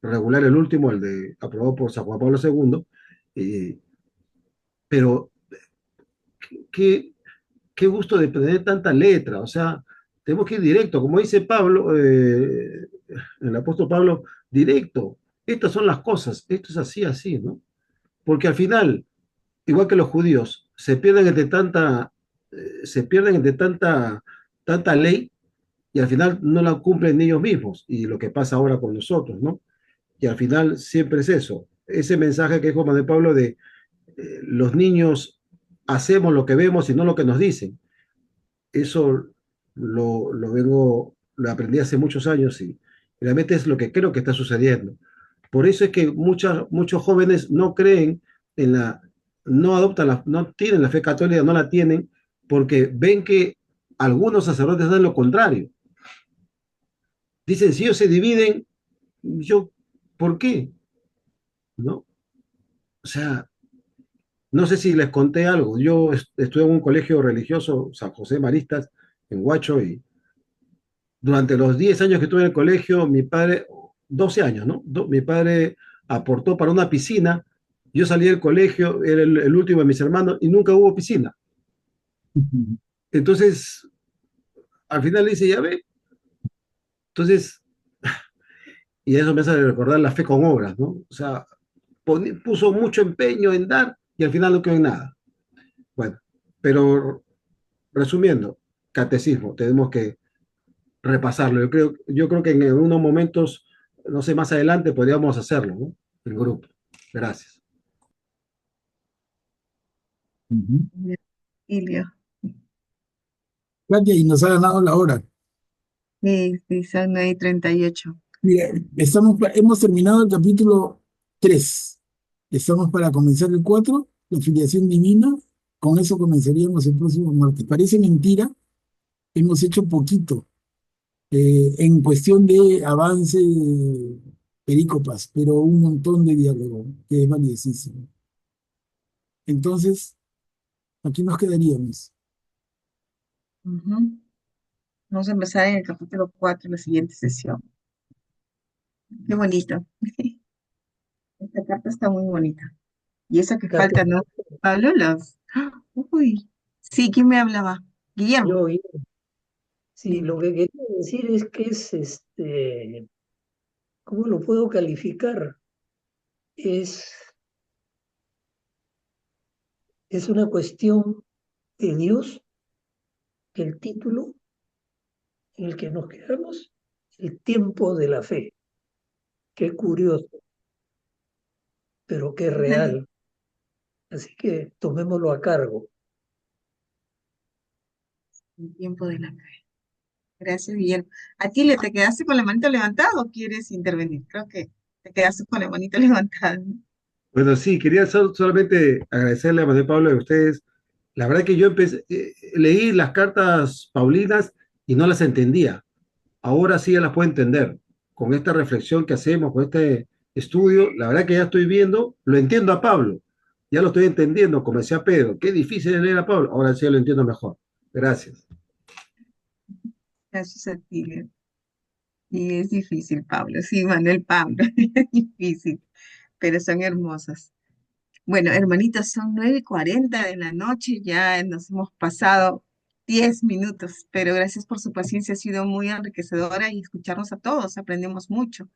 regular, el último, el de aprobado por San Juan Pablo II, pero qué, qué gusto de tener tanta letra, o sea, tenemos que ir directo, como dice Pablo, el apóstol Pablo, directo, estas son las cosas, esto es así, así, ¿no? Porque al final, igual que los judíos, se pierden entre tanta ley y al final no la cumplen ellos mismos, y lo que pasa ahora con nosotros, ¿no? Y al final siempre es eso, ese mensaje que dijo Manuel Pablo de los niños hacemos lo que vemos y no lo que nos dicen. Eso lo aprendí hace muchos años y realmente es lo que creo que está sucediendo. Por eso es que muchos jóvenes no creen en no adoptan no tienen la fe católica, no la tienen, porque ven que algunos sacerdotes dan lo contrario. Dicen, si ellos se dividen, yo, ¿por qué? ¿No? O sea, no sé si les conté algo. Yo estuve en un colegio religioso, San José Maristas, en Huacho, y durante los 10 años que estuve en el colegio, mi padre, 12 años, ¿no? Mi padre aportó para una piscina. Yo salí del colegio, era el último de mis hermanos, y nunca hubo piscina. Entonces, al final le dice, ya ve. Entonces, y eso me hace recordar la fe con obras, ¿no? O sea, puso mucho empeño en dar, y al final no quedó en nada. Bueno, pero resumiendo, catecismo, tenemos que repasarlo. Yo creo que en unos momentos, no sé, más adelante podríamos hacerlo, ¿no? En grupo. Gracias. Ilio. Katia, y nos ha ganado la hora. Sí, sí, son 9:38. Mira, hemos terminado el capítulo 3. Estamos para comenzar el 4, la filiación divina. Con eso comenzaríamos el próximo martes. Parece mentira, hemos hecho poquito en cuestión de avance perícopas, pero un montón de diálogo que es valiosísimo. Entonces, aquí nos quedaríamos. Ujú. Vamos a empezar en el capítulo 4, la siguiente sesión. Qué bonito. Esta carta está muy bonita. Y eso que Katia, falta, ¿no? Pablo, Uy. Sí, ¿quién me hablaba? Guillermo. yo, sí, Dime. lo que quería decir es que ¿cómo lo puedo calificar? Es, es una cuestión de Dios, el título en el que nos quedamos, el tiempo de la fe. Qué curioso, pero qué real. Así que tomémoslo a cargo. El tiempo de la fe. Gracias, Guillermo. ¿A ti te quedaste con la manita levantada o quieres intervenir? Creo que te quedaste con la manita levantada, ¿no? Bueno, sí, quería solamente agradecerle a Manuel Pablo y a ustedes. La verdad que yo leí las cartas paulinas y no las entendía. Ahora sí ya las puedo entender. Con esta reflexión que hacemos, con este estudio, la verdad que ya estoy viendo, lo entiendo a Pablo. Ya lo estoy entendiendo, como decía Pedro. Qué difícil es leer a Pablo. Ahora sí ya lo entiendo mejor. Gracias. Gracias a ti, Guillermo. Y es difícil, Pablo. Sí, Manuel Pablo. Es difícil, pero son hermosas. Bueno, hermanitos, son 9:40 de la noche, ya nos hemos pasado 10 minutos, pero gracias por su paciencia, ha sido muy enriquecedora y escucharnos a todos, aprendemos mucho.